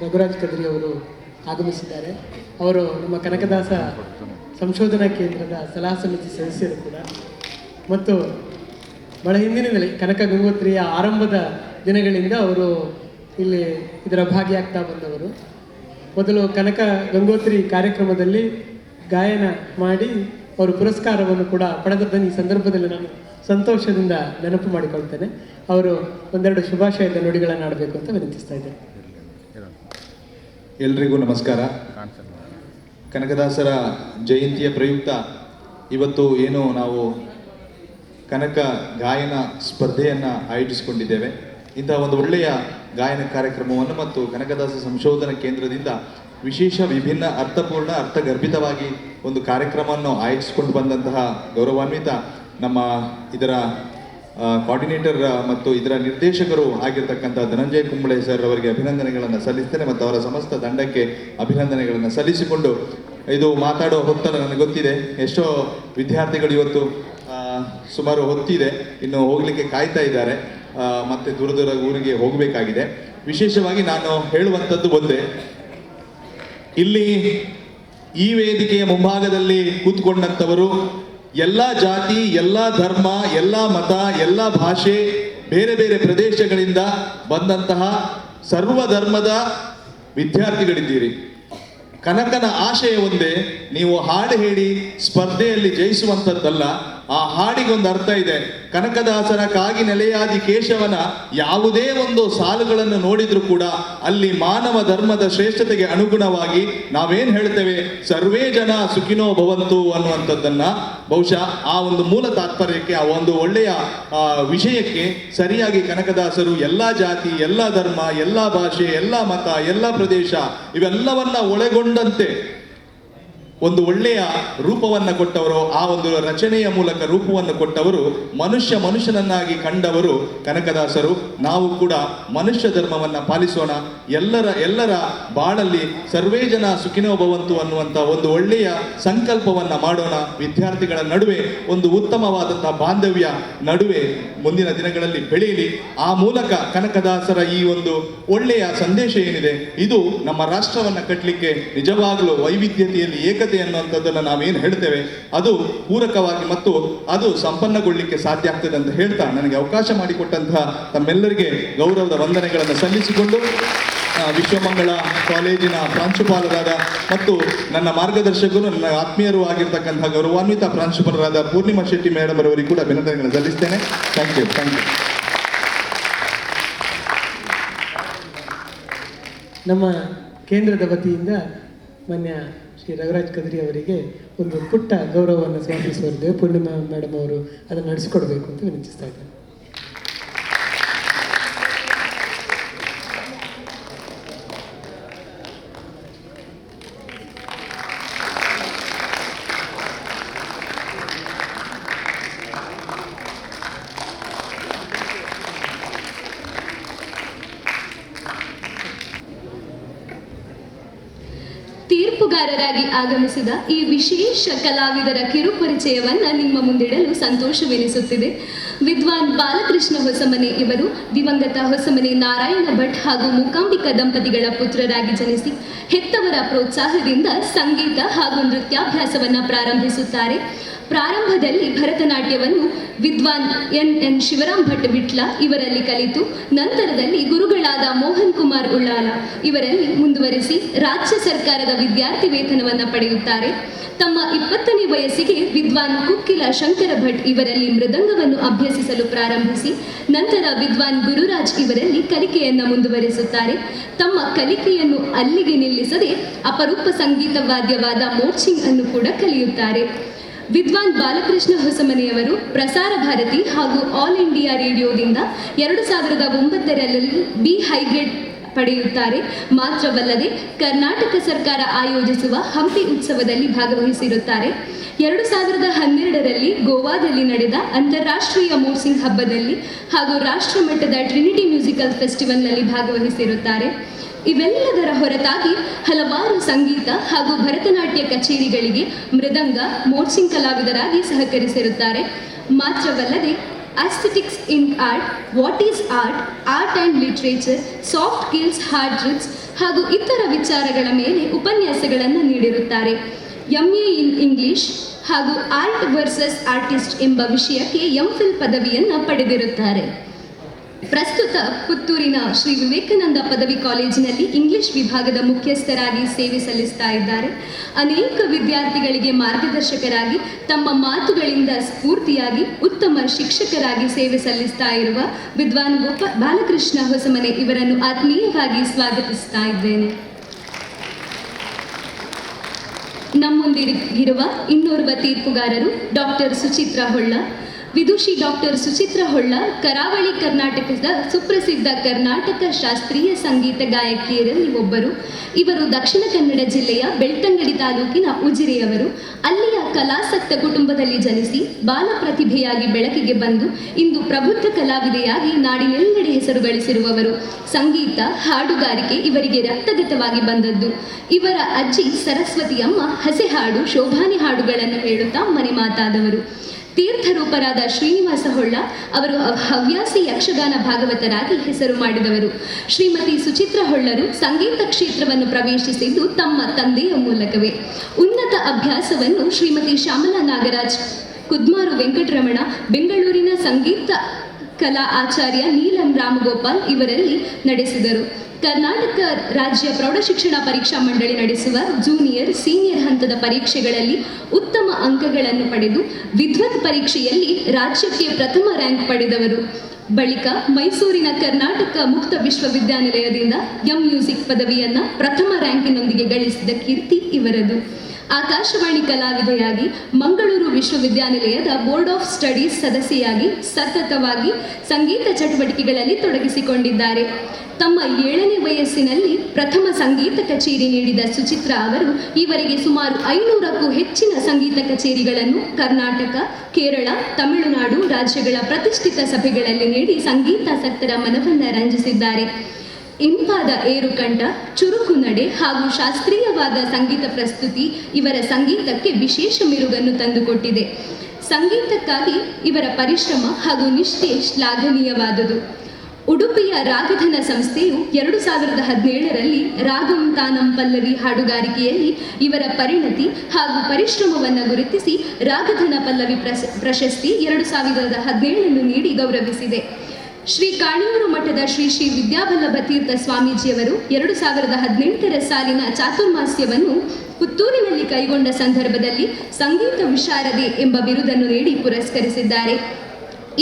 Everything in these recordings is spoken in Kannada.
ರಘುರಾಜ್ ಕದ್ರಿ ಅವರು ಆಗಮಿಸಿದ್ದಾರೆ. ಅವರು ನಮ್ಮ ಕನಕದಾಸ ಸಂಶೋಧನಾ ಕೇಂದ್ರದ ಸಲಹಾ ಸಮಿತಿ ಸದಸ್ಯರು ಕೂಡ, ಮತ್ತು ಬಹಳ ಹಿಂದಿನಿಂದಲೇ ಕನಕ ಗಂಗೋತ್ರಿಯ ಆರಂಭದ ದಿನಗಳಿಂದ ಅವರು ಇಲ್ಲಿ ಇದರ ಭಾಗಿಯಾಗ್ತಾ ಬಂದವರು. ಮೊದಲು ಕನಕ ಗಂಗೋತ್ರಿ ಕಾರ್ಯಕ್ರಮದಲ್ಲಿ ಗಾಯನ ಮಾಡಿ ಅವರು ಪುರಸ್ಕಾರವನ್ನು ಕೂಡ ಪಡೆದದ್ದನ್ನು ಈ ಸಂದರ್ಭದಲ್ಲಿ ನಾನು ಸಂತೋಷದಿಂದ ನೆನಪು ಮಾಡಿಕೊಳ್ತೇನೆ. ಅವರು ಒಂದೆರಡು ಶುಭಾಶಯದ ನುಡಿಗಳನ್ನು ಆಡಬೇಕು ಅಂತ ವಿನಂತಿಸ್ತಾ ಇದ್ದೇನೆ. ಎಲ್ರಿಗೂ ನಮಸ್ಕಾರ. ಕನಕದಾಸರ ಜಯಂತಿಯ ಪ್ರಯುಕ್ತ ಇವತ್ತು ಏನು ನಾವು ಕನಕ ಗಾಯನ ಸ್ಪರ್ಧೆಯನ್ನು ಆಯೋಜಿಸಿಕೊಂಡಿದ್ದೇವೆ. ಇಂತಹ ಒಂದು ಒಳ್ಳೆಯ ಗಾಯನ ಕಾರ್ಯಕ್ರಮವನ್ನು ಮತ್ತು ಕನಕದಾಸ ಸಂಶೋಧನಾ ಕೇಂದ್ರದಿಂದ ವಿಶೇಷ ವಿಭಿನ್ನ ಅರ್ಥಪೂರ್ಣ ಅರ್ಥಗರ್ಭಿತವಾಗಿ ಒಂದು ಕಾರ್ಯಕ್ರಮವನ್ನು ಆಯೋಜಿಸಿಕೊಂಡು ಬಂದಂತಹ ಗೌರವಾನ್ವಿತ ನಮ್ಮ ಇದರ ಕೋಆರ್ಡಿನೇಟರ್ ಮತ್ತು ಇದರ ನಿರ್ದೇಶಕರು ಆಗಿರ್ತಕ್ಕಂಥ ಧನಂಜಯ ಕುಂಬಳೆ ಸರ್ ಅವರಿಗೆ ಅಭಿನಂದನೆಗಳನ್ನು ಸಲ್ಲಿಸ್ತೇನೆ ಮತ್ತು ಅವರ ಸಮಸ್ತ ತಂಡಕ್ಕೆ ಅಭಿನಂದನೆಗಳನ್ನು ಸಲ್ಲಿಸಿಕೊಂಡು, ಇದು ಮಾತಾಡೋ ಹೊತ್ತಲ್ಲ ನನಗೆ ಗೊತ್ತಿದೆ, ಎಷ್ಟೋ ವಿದ್ಯಾರ್ಥಿಗಳು ಇವತ್ತು ಸುಮಾರು ಹೊತ್ತಿದೆ, ಇನ್ನು ಹೋಗಲಿಕ್ಕೆ ಕಾಯ್ತಾ ಇದ್ದಾರೆ, ಮತ್ತೆ ದೂರ ದೂರ ಊರಿಗೆ ಹೋಗಬೇಕಾಗಿದೆ. ವಿಶೇಷವಾಗಿ ನಾನು ಹೇಳುವಂಥದ್ದು ಒಂದೇ, ಇಲ್ಲಿ ಈ ವೇದಿಕೆಯ ಮುಂಭಾಗದಲ್ಲಿ ಕೂತ್ಕೊಂಡಂಥವರು ಎಲ್ಲ ಜಾತಿ, ಎಲ್ಲ ಧರ್ಮ, ಎಲ್ಲ ಮತ, ಎಲ್ಲ ಭಾಷೆ, ಬೇರೆ ಬೇರೆ ಪ್ರದೇಶಗಳಿಂದ ಬಂದಂತಹ ಸರ್ವ ಧರ್ಮದ ವಿದ್ಯಾರ್ಥಿಗಳಿದ್ದೀರಿ. ಕನಕನ ಆಶಯ ಒಂದೇ, ನೀವು ಹಾಡು ಹೇಳಿ ಸ್ಪರ್ಧೆಯಲ್ಲಿ ಜಯಿಸುವಂಥದ್ದಲ್ಲ. ಆ ಹಾಡಿಗೊಂದು ಅರ್ಥ ಇದೆ. ಕನಕದಾಸರ ಕಾಗಿ ನೆಲೆಯಾದಿ ಕೇಶವನ ಯಾವುದೇ ಒಂದು ಸಾಲುಗಳನ್ನು ನೋಡಿದ್ರು ಕೂಡ ಅಲ್ಲಿ ಮಾನವ ಧರ್ಮದ ಶ್ರೇಷ್ಠತೆಗೆ ಅನುಗುಣವಾಗಿ ನಾವೇನ್ ಹೇಳ್ತೇವೆ, ಸರ್ವೇ ಜನ ಸುಖಿನೋ ಭವಂತು ಅನ್ನುವಂಥದ್ದನ್ನ ಬಹುಶಃ ಆ ಒಂದು ಮೂಲ ತಾತ್ಪರ್ಯಕ್ಕೆ, ಆ ಒಂದು ಒಳ್ಳೆಯ ವಿಷಯಕ್ಕೆ ಸರಿಯಾಗಿ ಕನಕದಾಸರು ಎಲ್ಲ ಜಾತಿ, ಎಲ್ಲ ಧರ್ಮ, ಎಲ್ಲ ಭಾಷೆ, ಎಲ್ಲ ಮತ, ಎಲ್ಲ ಪ್ರದೇಶ ಇವೆಲ್ಲವನ್ನ ಒಳಗೊಂಡಂತೆ ಒಂದು ಒಳ್ಳೆಯ ರೂಪವನ್ನು ಕೊಟ್ಟವರು, ಆ ಒಂದು ರಚನೆಯ ಮೂಲಕ ರೂಪವನ್ನು ಕೊಟ್ಟವರು, ಮನುಷ್ಯನನ್ನಾಗಿ ಕಂಡವರು ಕನಕದಾಸರು. ನಾವು ಕೂಡ ಮನುಷ್ಯ ಧರ್ಮವನ್ನು ಪಾಲಿಸೋಣ, ಎಲ್ಲರ ಬಾಳಲ್ಲಿ ಸರ್ವೇ ಜನ ಸುಖಿನೋ ಭವಂತು ಅನ್ನುವಂಥ ಒಂದು ಒಳ್ಳೆಯ ಸಂಕಲ್ಪವನ್ನು ಮಾಡೋಣ. ವಿದ್ಯಾರ್ಥಿಗಳ ನಡುವೆ ಒಂದು ಉತ್ತಮವಾದಂತಹ ಬಾಂಧವ್ಯ ನಡುವೆ ಮುಂದಿನ ದಿನಗಳಲ್ಲಿ ಬೆಳೆಯಲಿ. ಆ ಮೂಲಕ ಕನಕದಾಸರ ಈ ಒಂದು ಒಳ್ಳೆಯ ಸಂದೇಶ ಏನಿದೆ, ಇದು ನಮ್ಮ ರಾಷ್ಟ್ರವನ್ನು ಕಟ್ಟಲಿಕ್ಕೆ ನಿಜವಾಗಲೂ ವೈವಿಧ್ಯತೆಯಲ್ಲಿ ಏಕತೆ ಅನ್ನುವಂಥದ್ದನ್ನು ನಾವೇನು ಹೇಳ್ತೇವೆ ಅದು ಪೂರಕವಾಗಿ ಮತ್ತು ಅದು ಸಂಪನ್ನಗೊಳ್ಳಿಕ್ಕೆ ಸಾಧ್ಯ ಆಗ್ತದೆ ಅಂತ ಹೇಳ್ತಾ, ನನಗೆ ಅವಕಾಶ ಮಾಡಿಕೊಟ್ಟಂತಹ ತಮ್ಮೆಲ್ಲರಿಗೆ ಗೌರವದ ವಂದನೆಗಳನ್ನು ಸಲ್ಲಿಸಿಕೊಂಡು, ವಿಶ್ವಮಂಗಳ ಕಾಲೇಜಿನ ಪ್ರಾಂಶುಪಾಲರಾದ ಮತ್ತು ನನ್ನ ಮಾರ್ಗದರ್ಶಕರು, ನನ್ನ ಆತ್ಮೀಯರು ಆಗಿರ್ತಕ್ಕಂತಹ ಗೌರವಾನ್ವಿತ ಪ್ರಾಂಶುಪಾಲರಾದ ಪೂರ್ಣಿಮಾ ಶೆಟ್ಟಿ ಮೇಡಮ್ ಅವರಿಗೆ ಕೂಡ ಅಭಿನಂದನೆಗಳನ್ನು ಸಲ್ಲಿಸ್ತೇನೆ. Thank you. ನಮ್ಮ ಕೇಂದ್ರದ ವತಿಯಿಂದ ಮಾನ್ಯ ಶ್ರೀ ರಘುರಾಜ್ ಕದ್ರಿ ಅವರಿಗೆ ಒಂದು ಪುಟ್ಟ ಗೌರವವನ್ನು ಸಮರ್ಪಿಸುವರಿದ್ದೇವೆ. ಪೂರ್ಣಿಮಾ ಮೇಡಮ್ ಅವರು ಅದನ್ನು ನಡೆಸಿಕೊಡ್ಬೇಕು ಅಂತ ವಿನಂತಿಸ್ತಾ ಇದ್ದಾರೆ. ತೀರ್ಪುಗಾರರಾಗಿ ಆಗಮಿಸಿದ ಈ ವಿಶೇಷ ಕಲಾವಿದರ ಕಿರುಪರಿಚಯವನ್ನ ನಿಮ್ಮ ಮುಂದಿಡಲು ಸಂತೋಷವೆನಿಸುತ್ತಿದೆ. ವಿದ್ವಾನ್ ಬಾಲಕೃಷ್ಣ ಹೊಸಮನೆ ಇವರು ದಿವಂಗತ ಹೊಸಮನೆ ನಾರಾಯಣ ಭಟ್ ಹಾಗೂ ಮೂಕಾಂಬಿಕಾ ದಂಪತಿಗಳ ಪುತ್ರರಾಗಿ ಜನಿಸಿ ಹೆತ್ತವರ ಪ್ರೋತ್ಸಾಹದಿಂದ ಸಂಗೀತ ಹಾಗೂ ನೃತ್ಯಾಭ್ಯಾಸವನ್ನ ಪ್ರಾರಂಭಿಸುತ್ತಾರೆ. ಪ್ರಾರಂಭದಲ್ಲಿ ಭರತನಾಟ್ಯವನ್ನು ವಿದ್ವಾನ್ ಎನ್ ಶಿವರಾಮ್ ಭಟ್ ವಿಟ್ಲ ಇವರಲ್ಲಿ ಕಲಿತು, ನಂತರದಲ್ಲಿ ಗುರುಗಳಾದ ಮೋಹನ್ ಕುಮಾರ್ ಉಳ್ಳಾಲ ಇವರಲ್ಲಿ ಮುಂದುವರಿಸಿ ರಾಜ್ಯ ಸರ್ಕಾರದ ವಿದ್ಯಾರ್ಥಿ ವೇತನವನ್ನು ಪಡೆಯುತ್ತಾರೆ. ತಮ್ಮ 20ನೇ ವಯಸ್ಸಿಗೆ ವಿದ್ವಾನ್ ಕುಕ್ಕಿಲ ಶಂಕರ ಭಟ್ ಇವರಲ್ಲಿ ಮೃದಂಗವನ್ನು ಅಭ್ಯಸಿಸಲು ಪ್ರಾರಂಭಿಸಿ, ನಂತರ ವಿದ್ವಾನ್ ಗುರುರಾಜ್ ಇವರಲ್ಲಿ ಕಲಿಕೆಯನ್ನು ಮುಂದುವರಿಸುತ್ತಾರೆ. ತಮ್ಮ ಕಲಿಕೆಯನ್ನು ಅಲ್ಲಿಗೆ ನಿಲ್ಲಿಸದೆ ಅಪರೂಪ ಸಂಗೀತ ವಾದ್ಯವಾದ ಮೋರ್ಚಿಂಗ್ ಅನ್ನು ಕೂಡ ಕಲಿಯುತ್ತಾರೆ. ವಿದ್ವಾನ್ ಬಾಲಕೃಷ್ಣ ಹೊಸಮನೆಯವರು ಪ್ರಸಾರ ಭಾರತಿ ಹಾಗೂ ಆಲ್ ಇಂಡಿಯಾ ರೇಡಿಯೋದಿಂದ 2009ರಲ್ಲಿ ಬಿ ಹೈಗ್ರೇಡ್ ಪಡೆಯುತ್ತಾರೆ. ಮಾತ್ರವಲ್ಲದೆ ಕರ್ನಾಟಕ ಸರ್ಕಾರ ಆಯೋಜಿಸುವ ಹಂಪಿ ಉತ್ಸವದಲ್ಲಿ ಭಾಗವಹಿಸಿರುತ್ತಾರೆ. 2012ರಲ್ಲಿ ಗೋವಾದಲ್ಲಿ ನಡೆದ ಅಂತಾರಾಷ್ಟ್ರೀಯ ಮೋರ್ಸಿಂಗ್ ಹಬ್ಬದಲ್ಲಿ ಹಾಗೂ ರಾಷ್ಟ್ರಮಟ್ಟದ ಟ್ರಿನಿಟಿ ಮ್ಯೂಸಿಕಲ್ ಫೆಸ್ಟಿವಲ್ನಲ್ಲಿ ಭಾಗವಹಿಸಿರುತ್ತಾರೆ. ಇವೆಲ್ಲದರ ಹೊರತಾಗಿ ಹಲವಾರು ಸಂಗೀತ ಹಾಗೂ ಭರತನಾಟ್ಯ ಕಚೇರಿಗಳಿಗೆ ಮೃದಂಗ, ಮೋರ್ಚಿಂಗ್ ಕಲಾವಿದರಾಗಿ ಸಹಕರಿಸಿರುತ್ತಾರೆ. ಮಾತ್ರವಲ್ಲದೆ Aesthetics in Art, What is Art, Art and Literature, Soft Skills, Hard Truths, ಹಾಗೂ ಇತರ ವಿಚಾರಗಳ ಮೇಲೆ ಉಪನ್ಯಾಸಗಳನ್ನು ನೀಡಿರುತ್ತಾರೆ. MA ಇನ್ ಇಂಗ್ಲಿಷ್ ಹಾಗೂ ಆರ್ಟ್ ವರ್ಸಸ್ ಆರ್ಟಿಸ್ಟ್ ಎಂಬ ವಿಷಯಕ್ಕೆ MPhil ಪದವಿಯನ್ನು ಪಡೆದಿರುತ್ತಾರೆ. ಪ್ರಸ್ತುತ ಪುತ್ತೂರಿನ ಶ್ರೀ ವಿವೇಕಾನಂದ ಪದವಿ ಕಾಲೇಜಿನಲ್ಲಿ ಇಂಗ್ಲಿಷ್ ವಿಭಾಗದ ಮುಖ್ಯಸ್ಥರಾಗಿ ಸೇವೆ ಸಲ್ಲಿಸ್ತಾ ಇದ್ದಾರೆ. ಅನೇಕ ವಿದ್ಯಾರ್ಥಿಗಳಿಗೆ ಮಾರ್ಗದರ್ಶಕರಾಗಿ ತಮ್ಮ ಮಾತುಗಳಿಂದ ಸ್ಫೂರ್ತಿಯಾಗಿ ಉತ್ತಮ ಶಿಕ್ಷಕರಾಗಿ ಸೇವೆ ಸಲ್ಲಿಸ್ತಾ ಇರುವ ವಿದ್ವಾನ್ ಬಾಲಕೃಷ್ಣ ಹೊಸಮನೆ ಇವರನ್ನು ಆತ್ಮೀಯವಾಗಿ ಸ್ವಾಗತಿಸ್ತಾ ಇದ್ದೇನೆ. ನಮ್ಮೊಂದಿಗಿರುವ ಇನ್ನೋರ್ವ ತೀರ್ಪುಗಾರರು ಡಾಕ್ಟರ್ ಸುಚಿತ್ರಾ ಹೊಳ್ಳ. ವಿದುಷಿ ಡಾಕ್ಟರ್ ಸುಚಿತ್ರಾ ಹೊಳ್ಳ ಕರಾವಳಿ ಕರ್ನಾಟಕದ ಸುಪ್ರಸಿದ್ಧ ಕರ್ನಾಟಕ ಶಾಸ್ತ್ರೀಯ ಸಂಗೀತ ಗಾಯಕಿಯರಲ್ಲಿ ಒಬ್ಬರು. ಇವರು ದಕ್ಷಿಣ ಕನ್ನಡ ಜಿಲ್ಲೆಯ ಬೆಳ್ತಂಗಡಿ ತಾಲೂಕಿನ ಉಜಿರೆಯವರು. ಅಲ್ಲಿಯ ಕಲಾಸಕ್ತ ಕುಟುಂಬದಲ್ಲಿ ಜನಿಸಿ ಬಾಲ ಪ್ರತಿಭೆಯಾಗಿ ಬೆಳಕಿಗೆ ಬಂದು ಇಂದು ಪ್ರಬುದ್ಧ ಕಲಾವಿದೆಯಾಗಿ ನಾಡಿನೆಲ್ಲೆಡೆ ಹೆಸರು ಗಳಿಸಿರುವವರು. ಸಂಗೀತ, ಹಾಡುಗಾರಿಕೆ ಇವರಿಗೆ ರಕ್ತಗತವಾಗಿ ಬಂದದ್ದು. ಇವರ ಅಜ್ಜಿ ಸರಸ್ವತಿಯಮ್ಮ ಹಸೆಹಾಡು, ಶೋಭಾನೆ ಹಾಡುಗಳನ್ನು ಹೇಳುತ್ತಾ ಮನೆ ಮಾತಾದವರು. ತೀರ್ಥರೂಪರಾದ ಶ್ರೀನಿವಾಸ ಹೊಳ್ಳ ಅವರು ಹವ್ಯಾಸಿ ಯಕ್ಷಗಾನ ಭಾಗವತರಾಗಿ ಹೆಸರು ಮಾಡಿದವರು. ಶ್ರೀಮತಿ ಸುಚಿತ್ರಾ ಹೊಳ್ಳರು ಸಂಗೀತ ಕ್ಷೇತ್ರವನ್ನು ಪ್ರವೇಶಿಸಿದ್ದು ತಮ್ಮ ತಂದೆಯ ಮೂಲಕವೇ. ಉನ್ನತ ಅಭ್ಯಾಸವನ್ನು ಶ್ರೀಮತಿ ಶ್ಯಾಮಲಾ ನಾಗರಾಜ್, ಕುದ್ಮಾರು ವೆಂಕಟರಮಣ, ಬೆಂಗಳೂರಿನ ಸಂಗೀತ ಕಲಾ ಆಚಾರ್ಯ ನೀಲಂ ರಾಮಗೋಪಾಲ್ ಇವರಲ್ಲಿ ನಡೆಸಿದರು. ಕರ್ನಾಟಕ ರಾಜ್ಯ ಪ್ರೌಢಶಿಕ್ಷಣ ಪರೀಕ್ಷಾ ಮಂಡಳಿ ನಡೆಸುವ ಜೂನಿಯರ್, ಸೀನಿಯರ್ ಹಂತದ ಪರೀಕ್ಷೆಗಳಲ್ಲಿ ಉತ್ತಮ ಅಂಕಗಳನ್ನು ಪಡೆದು ವಿದ್ವತ್ ಪರೀಕ್ಷೆಯಲ್ಲಿ ರಾಜ್ಯಕ್ಕೆ ಪ್ರಥಮ ರ್ಯಾಂಕ್ ಪಡೆದವರು. ಬಳಿಕ ಮೈಸೂರಿನ ಕರ್ನಾಟಕ ಮುಕ್ತ ವಿಶ್ವವಿದ್ಯಾನಿಲಯದಿಂದ ಮ್ಯೂಸಿಕ್ ಪದವಿಯನ್ನು ಪ್ರಥಮ ರ್ಯಾಂಕಿನೊಂದಿಗೆ ಗಳಿಸಿದ ಕೀರ್ತಿ ಇವರದು. ಆಕಾಶವಾಣಿ ಕಲಾವಿದೆಯಾಗಿ ಮಂಗಳೂರು ವಿಶ್ವವಿದ್ಯಾನಿಲಯದ ಬೋರ್ಡ್ ಆಫ್ ಸ್ಟಡೀಸ್ ಸದಸ್ಯೆಯಾಗಿ ಸತತವಾಗಿ ಸಂಗೀತ ಚಟುವಟಿಕೆಗಳಲ್ಲಿ ತೊಡಗಿಸಿಕೊಂಡಿದ್ದಾರೆ. ತಮ್ಮ 7ನೇ ವಯಸ್ಸಿನಲ್ಲಿ ಪ್ರಥಮ ಸಂಗೀತ ಕಚೇರಿ ನೀಡಿದ ಸುಚಿತ್ರಾ ಅವರು ಈವರೆಗೆ ಸುಮಾರು 500ಕ್ಕೂ ಹೆಚ್ಚಿನ ಸಂಗೀತ ಕಚೇರಿಗಳನ್ನು ಕರ್ನಾಟಕ, ಕೇರಳ, ತಮಿಳುನಾಡು ರಾಜ್ಯಗಳ ಪ್ರತಿಷ್ಠಿತ ಸಭೆಗಳಲ್ಲಿ ನೀಡಿ ಸಂಗೀತಾಸಕ್ತರ ಮನವನ್ನು ರಂಜಿಸಿದ್ದಾರೆ. ಇಂಪಾದ ಏರುಕಂಠ, ಚುರುಕು ನಡೆ ಹಾಗೂ ಶಾಸ್ತ್ರೀಯವಾದ ಸಂಗೀತ ಪ್ರಸ್ತುತಿ ಇವರ ಸಂಗೀತಕ್ಕೆ ವಿಶೇಷ ಮೆರುಗನ್ನು ತಂದುಕೊಟ್ಟಿದೆ. ಸಂಗೀತಕ್ಕಾಗಿ ಇವರ ಪರಿಶ್ರಮ ಹಾಗೂ ನಿಷ್ಠೆ ಶ್ಲಾಘನೀಯವಾದುದು. ಉಡುಪಿಯ ರಾಗಧನ ಸಂಸ್ಥೆಯು 2017ರಲ್ಲಿ ರಾಗಂ ತಾನಂ ಪಲ್ಲವಿ ಹಾಡುಗಾರಿಕೆಯಲ್ಲಿ ಇವರ ಪರಿಣತಿ ಹಾಗೂ ಪರಿಶ್ರಮವನ್ನು ಗುರುತಿಸಿ ರಾಗಧನ ಪಲ್ಲವಿ ಪ್ರಶಸ್ತಿ 2017 ನೀಡಿ ಗೌರವಿಸಿದೆ. ಶ್ರೀ ಕಾಣಿಯೂರು ಮಠದ ಶ್ರೀ ಶ್ರೀ ವಿದ್ಯಾವಲ್ಲಭ ತೀರ್ಥ ಸ್ವಾಮೀಜಿಯವರು 2018ರ ಸಾಲಿನ ಚಾತುರ್ಮಾಸ್ಯವನ್ನು ಪುತ್ತೂರಿನಲ್ಲಿ ಕೈಗೊಂಡ ಸಂದರ್ಭದಲ್ಲಿ ಸಂಗೀತ ವಿಶಾರದೆ ಎಂಬ ಬಿರುದನ್ನು ನೀಡಿ ಪುರಸ್ಕರಿಸಿದ್ದಾರೆ.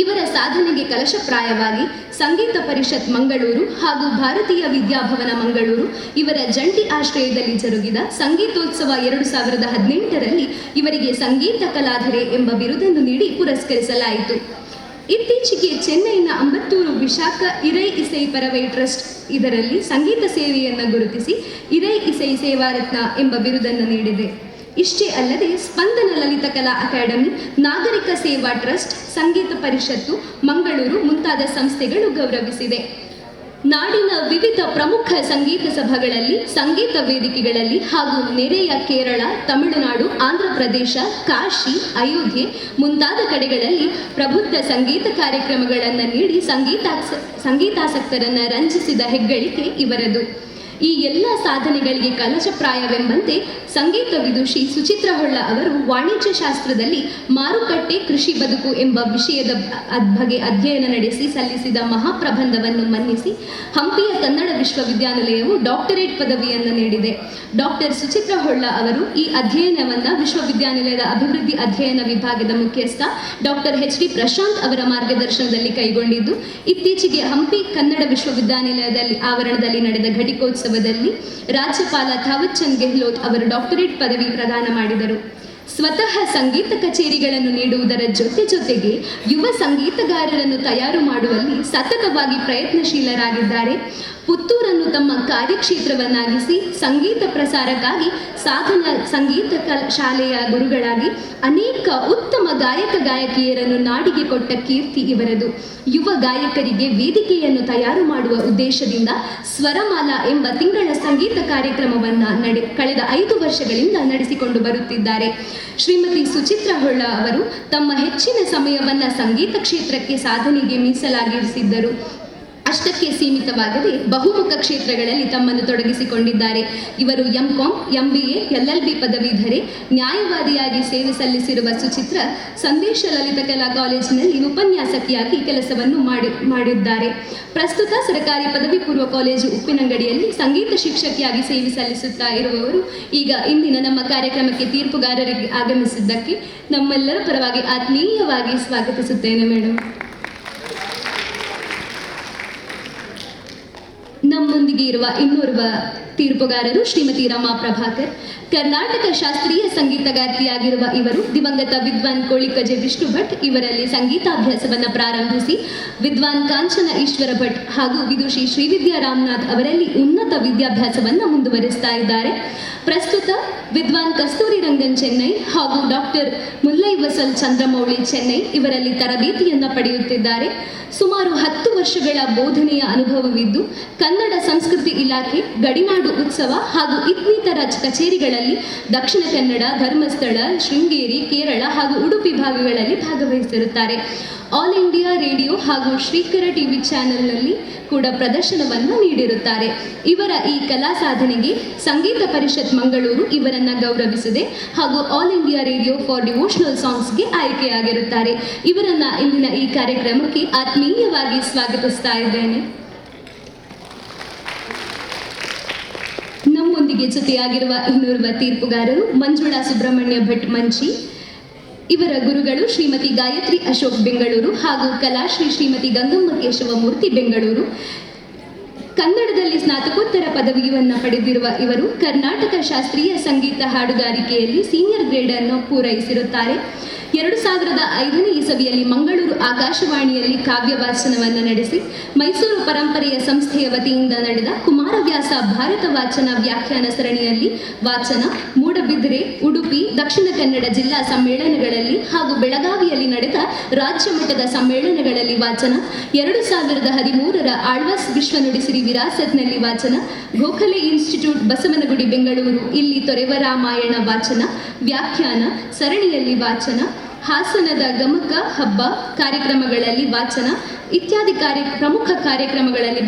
ಇವರ ಸಾಧನೆಗೆ ಕಲಶಪ್ರಾಯವಾಗಿ ಸಂಗೀತ ಪರಿಷತ್ ಮಂಗಳೂರು ಹಾಗೂ ಭಾರತೀಯ ವಿದ್ಯಾಭವನ ಮಂಗಳೂರು ಇವರ ಜಂಟಿ ಆಶ್ರಯದಲ್ಲಿ ಜರುಗಿದ ಸಂಗೀತೋತ್ಸವ 2018ರಲ್ಲಿ ಇವರಿಗೆ ಸಂಗೀತ ಕಲಾಧರೆ ಎಂಬ ಬಿರುದನ್ನು ನೀಡಿ ಪುರಸ್ಕರಿಸಲಾಯಿತು. ಇತ್ತೀಚೆಗೆ ಚೆನ್ನೈನ ಅಂಬತ್ತೂರು ವಿಶಾಖ ಇರೈ ಇಸೈ ಪರವೈ ಟ್ರಸ್ಟ್ ಇದರಲ್ಲಿ ಸಂಗೀತ ಸೇವೆಯನ್ನು ಗುರುತಿಸಿ ಇರೈ ಇಸೈ ಸೇವಾರತ್ನ ಎಂಬ ಬಿರುದನ್ನು ನೀಡಿದೆ. ಇಷ್ಟೇ ಅಲ್ಲದೆ ಸ್ಪಂದನ ಲಲಿತ ಕಲಾ ಅಕಾಡೆಮಿ, ನಾಗರಿಕ ಸೇವಾ ಟ್ರಸ್ಟ್, ಸಂಗೀತ ಪರಿಷತ್ತು ಮಂಗಳೂರು ಮುಂತಾದ ಸಂಸ್ಥೆಗಳು ಗೌರವಿಸಿದೆ. ನಾಡಿನ ವಿವಿಧ ಪ್ರಮುಖ ಸಂಗೀತ ಸಭೆಗಳಲ್ಲಿ, ಸಂಗೀತ ವೇದಿಕೆಗಳಲ್ಲಿ ಹಾಗೂ ನೆರೆಯ ಕೇರಳ, ತಮಿಳುನಾಡು, ಆಂಧ್ರ ಪ್ರದೇಶ, ಕಾಶಿ, ಅಯೋಧ್ಯೆ ಮುಂತಾದ ಕಡೆಗಳಲ್ಲಿ ಪ್ರಬುದ್ಧ ಸಂಗೀತ ಕಾರ್ಯಕ್ರಮಗಳನ್ನು ನೀಡಿ ಸಂಗೀತಾಸಕ್ತರನ್ನು ರಂಜಿಸಿದ ಹೆಗ್ಗಳಿಕೆ ಇವರದು. ಈ ಎಲ್ಲ ಸಾಧನೆಗಳಿಗೆ ಕಲಶಪ್ರಾಯವೆಂಬಂತೆ ಸಂಗೀತ ವಿದುಷಿ ಸುಚಿತ್ರಾ ಹೊಳ್ಳ ಅವರು ವಾಣಿಜ್ಯ ಶಾಸ್ತ್ರದಲ್ಲಿ ಮಾರುಕಟ್ಟೆ ಕೃಷಿ ಬದುಕು ಎಂಬ ವಿಷಯದ ಬಗ್ಗೆ ಅಧ್ಯಯನ ನಡೆಸಿ ಸಲ್ಲಿಸಿದ ಮಹಾಪ್ರಬಂಧವನ್ನು ಮನ್ನಿಸಿ ಹಂಪಿಯ ಕನ್ನಡ ವಿಶ್ವವಿದ್ಯಾನಿಲಯವು ಡಾಕ್ಟರೇಟ್ ಪದವಿಯನ್ನು ನೀಡಿದೆ. ಡಾಕ್ಟರ್ ಸುಚಿತ್ರಾ ಹೊಳ್ಳ ಅವರು ಈ ಅಧ್ಯಯನವನ್ನು ವಿಶ್ವವಿದ್ಯಾನಿಲಯದ ಅಭಿವೃದ್ಧಿ ಅಧ್ಯಯನ ವಿಭಾಗದ ಮುಖ್ಯಸ್ಥ ಡಾಕ್ಟರ್ HD ಪ್ರಶಾಂತ್ ಅವರ ಮಾರ್ಗದರ್ಶನದಲ್ಲಿ ಕೈಗೊಂಡಿದ್ದು, ಇತ್ತೀಚೆಗೆ ಹಂಪಿ ಕನ್ನಡ ವಿಶ್ವವಿದ್ಯಾನಿಲಯದಲ್ಲಿ ಆವರಣದಲ್ಲಿ ನಡೆದ ಘಟಿಕೋತ್ಸವದಲ್ಲಿ ರಾಜ್ಯಪಾಲ ಥಾವರ್ ಚಂದ್ ಗೆಹ್ಲೋಟ್ ಅವರು ಡಾಕ್ಟರೇಟ್ ಪದವಿ ಪ್ರದಾನ ಮಾಡಿದರು. ಸ್ವತಃ ಸಂಗೀತ ಕಚೇರಿಗಳನ್ನು ನೀಡುವುದರ ಜೊತೆಗೆ ಯುವ ಸಂಗೀತಗಾರರನ್ನು ತಯಾರು ಮಾಡುವಲ್ಲಿ ಸತತವಾಗಿ ಪ್ರಯತ್ನಶೀಲರಾಗಿದ್ದಾರೆ. ಪುತ್ತೂರನ್ನು ತಮ್ಮ ಕಾರ್ಯಕ್ಷೇತ್ರವನ್ನಾಗಿಸಿ ಸಂಗೀತ ಪ್ರಸಾರಕ್ಕಾಗಿ ಸಾಧನ ಸಂಗೀತ ಶಾಲೆಯ ಗುರುಗಳಾಗಿ ಅನೇಕ ಉತ್ತಮ ಗಾಯಕಿಯರನ್ನು ನಾಡಿಗೆ ಕೊಟ್ಟ ಕೀರ್ತಿ ಇವರದು. ಯುವ ಗಾಯಕರಿಗೆ ವೇದಿಕೆಯನ್ನು ತಯಾರು ಮಾಡುವ ಉದ್ದೇಶದಿಂದ ಸ್ವರಮಾಲಾ ಎಂಬ ತಿಂಗಳ ಸಂಗೀತ ಕಾರ್ಯಕ್ರಮವನ್ನು ಕಳೆದ 5 ವರ್ಷಗಳಿಂದ ನಡೆಸಿಕೊಂಡು ಬರುತ್ತಿದ್ದಾರೆ. ಶ್ರೀಮತಿ ಸುಚಿತ್ರಾ ಹೊಳ್ಳ ಅವರು ತಮ್ಮ ಹೆಚ್ಚಿನ ಸಮಯವನ್ನು ಸಂಗೀತ ಕ್ಷೇತ್ರಕ್ಕೆ ಸಾಧನೆಗೆ ಮೀಸಲಾಗಿರಿಸಿದ್ದರು. ಅಷ್ಟಕ್ಕೆ ಸೀಮಿತವಾಗದೆ ಬಹುಮುಖ ಕ್ಷೇತ್ರಗಳಲ್ಲಿ ತಮ್ಮನ್ನು ತೊಡಗಿಸಿಕೊಂಡಿದ್ದಾರೆ. ಇವರು MCom, MBA, LLB ಪದವೀಧರೆ, ನ್ಯಾಯವಾದಿಯಾಗಿ ಸೇವೆ ಸಲ್ಲಿಸಿರುವ ಸುಚಿತ್ರ ಸಂದೇಶ ಲಲಿತ ಕಲಾ ಕಾಲೇಜಿನಲ್ಲಿ ಉಪನ್ಯಾಸಕಿಯಾಗಿ ಕೆಲಸವನ್ನು ಮಾಡಿದ್ದಾರೆ. ಪ್ರಸ್ತುತ ಸರ್ಕಾರಿ ಪದವಿ ಪೂರ್ವ ಕಾಲೇಜು ಉಪ್ಪಿನಂಗಡಿಯಲ್ಲಿ ಸಂಗೀತ ಶಿಕ್ಷಕಿಯಾಗಿ ಸೇವೆ ಸಲ್ಲಿಸುತ್ತಾ ಇರುವವರು ಈಗ ಇಂದಿನ ನಮ್ಮ ಕಾರ್ಯಕ್ರಮಕ್ಕೆ ತೀರ್ಪುಗಾರರಿಗೆ ಆಗಮಿಸಿದ್ದಕ್ಕೆ ನಮ್ಮೆಲ್ಲರ ಪರವಾಗಿ ಆತ್ಮೀಯವಾಗಿ ಸ್ವಾಗತಿಸುತ್ತೇನೆ ಮೇಡಮ್. ನಮ್ಮೊಂದಿಗೆ ಇರುವ ಇನ್ನೋರ್ವ ತೀರ್ಪುಗಾರರು ಶ್ರೀಮತಿ ರಮಾ ಪ್ರಭಾಕರ್. ಕರ್ನಾಟಕ ಶಾಸ್ತ್ರೀಯ ಸಂಗೀತಗಾರ್ತಿಯಾಗಿರುವ ಇವರು ದಿವಂಗತ ವಿದ್ವಾನ್ ಕೋಳಿಕಜೆ ವಿಷ್ಣು ಭಟ್ ಇವರಲ್ಲಿ ಸಂಗೀತಾಭ್ಯಾಸವನ್ನು ಪ್ರಾರಂಭಿಸಿ ವಿದ್ವಾನ್ ಕಾಂಚನ ಈಶ್ವರ ಭಟ್ ಹಾಗೂ ವಿದುಷಿ ಶ್ರೀವಿದ್ಯಾ ರಾಮನಾಥ್ ಅವರಲ್ಲಿ ಉನ್ನತ ವಿದ್ಯಾಭ್ಯಾಸವನ್ನು ಮುಂದುವರಿಸ್ತಾ ಇದ್ದಾರೆ. ಪ್ರಸ್ತುತ ವಿದ್ವಾನ್ ಕಸ್ತೂರಿ ರಂಗನ್ ಚೆನ್ನೈ ಹಾಗೂ ಡಾಕ್ಟರ್ ಮುಲ್ಲೈ ವಸಲ್ ಚಂದ್ರಮೌಳಿ ಚೆನ್ನೈ ಇವರಲ್ಲಿ ತರಬೇತಿಯನ್ನು ಪಡೆಯುತ್ತಿದ್ದಾರೆ. ಸುಮಾರು 10 ವರ್ಷಗಳ ಬೋಧನೆಯ ಅನುಭವವಿದ್ದು ಕನ್ನಡ ಸಂಸ್ಕೃತಿ ಇಲಾಖೆ, ಗಡಿನಾಡು ಉತ್ಸವ ಹಾಗೂ ಇನ್ನಿತರ ಕಚೇರಿಗಳಲ್ಲಿ ದಕ್ಷಿಣ ಕನ್ನಡ, ಧರ್ಮಸ್ಥಳ, ಶೃಂಗೇರಿ, ಕೇರಳ ಹಾಗೂ ಉಡುಪಿ ಭಾಗಗಳಲ್ಲಿ ಭಾಗವಹಿಸಿರುತ್ತಾರೆ. ಆಲ್ ಇಂಡಿಯಾ ರೇಡಿಯೋ ಹಾಗೂ ಶ್ರೀಕರ ಟಿವಿ ಚಾನೆಲ್ನಲ್ಲಿ ಕೂಡ ಪ್ರದರ್ಶನವನ್ನು ನೀಡಿರುತ್ತಾರೆ. ಇವರ ಈ ಕಲಾ ಸಾಧನೆಗೆ ಸಂಗೀತ ಪರಿಷತ್ ಮಂಗಳೂರು ಇವರನ್ನು ಗೌರವಿಸಿದೆ ಹಾಗೂ all India radio for devotional ಸಾಂಗ್ಸ್ಗೆ ಆಯ್ಕೆಯಾಗಿರುತ್ತಾರೆ. ಇವರನ್ನು ಇಂದಿನ ಈ ಕಾರ್ಯಕ್ರಮಕ್ಕೆ ಆತ್ಮೀಯವಾಗಿ ಸ್ವಾಗತಿಸ್ತಾ ಇದ್ದೇನೆ. ನಮ್ಮೊಂದಿಗೆ ಜೊತೆಯಾಗಿರುವ ಇನ್ನೋರ್ವ ತೀರ್ಪುಗಾರರು ಮಂಜುಳಾ ಸುಬ್ರಹ್ಮಣ್ಯ ಭಟ್ ಮಂಚಿ. ಇವರ ಗುರುಗಳು ಶ್ರೀಮತಿ ಗಾಯತ್ರಿ ಅಶೋಕ್ ಬೆಂಗಳೂರು ಹಾಗೂ ಕಲಾಶ್ರೀ ಶ್ರೀಮತಿ ಗಂಗಮ್ಮ ಕೇಶವಮೂರ್ತಿ ಬೆಂಗಳೂರು. ಕನ್ನಡದಲ್ಲಿ ಸ್ನಾತಕೋತ್ತರ ಪದವಿಯನ್ನು ಪಡೆದಿರುವ ಇವರು ಕರ್ನಾಟಕ ಶಾಸ್ತ್ರೀಯ ಸಂಗೀತ ಹಾಡುಗಾರಿಕೆಯಲ್ಲಿ ಸೀನಿಯರ್ ಗ್ರೇಡ್ ಅನ್ನು ಪೂರೈಸಿರುತ್ತಾರೆ. 2005ನೇ ಇಸವಿಯಲ್ಲಿ ಮಂಗಳೂರು ಆಕಾಶವಾಣಿಯಲ್ಲಿ ಕಾವ್ಯ ವಾಚನವನ್ನು ನಡೆಸಿ ಮೈಸೂರು ಪರಂಪರೆಯ ಸಂಸ್ಥೆಯ ವತಿಯಿಂದ ನಡೆದ ಕುಮಾರವ್ಯಾಸ ಭಾರತ ವಾಚನ ವ್ಯಾಖ್ಯಾನ ಸರಣಿಯಲ್ಲಿ ವಾಚನ, ಮೂಡಬಿದಿರೆ, ಉಡುಪಿ, ದಕ್ಷಿಣ ಕನ್ನಡ ಜಿಲ್ಲಾ ಸಮ್ಮೇಳನಗಳಲ್ಲಿ ಹಾಗೂ ಬೆಳಗಾವಿಯಲ್ಲಿ ನಡೆದ ರಾಜ್ಯ ಮಟ್ಟದ ಸಮ್ಮೇಳನಗಳಲ್ಲಿ ವಾಚನ, 2013ರ ಆಳ್ವಾಸ್ ವಿಶ್ವ ನುಡಿಸಿರಿ ವಿರಾಸತ್ನಲ್ಲಿ ವಾಚನ, ಗೋಖಲೆ ಇನ್ಸ್ಟಿಟ್ಯೂಟ್ ಬಸವನಗುಡಿ ಬೆಂಗಳೂರು ಇಲ್ಲಿ ತೊರೆವ ರಾಮಾಯಣ ವಾಚನ ವ್ಯಾಖ್ಯಾನ ಸರಣಿಯಲ್ಲಿ ವಾಚನ, ಹಾಸನದ ಗಮಕ ಹಬ್ಬ ಕಾರ್ಯಕ್ರಮಗಳಲ್ಲಿ ವಾಚನ ಇತ್ಯಾದಿ ಪ್ರಮುಖ ಕಾರ್ಯಕ್ರಮಗಳಲ್ಲಿ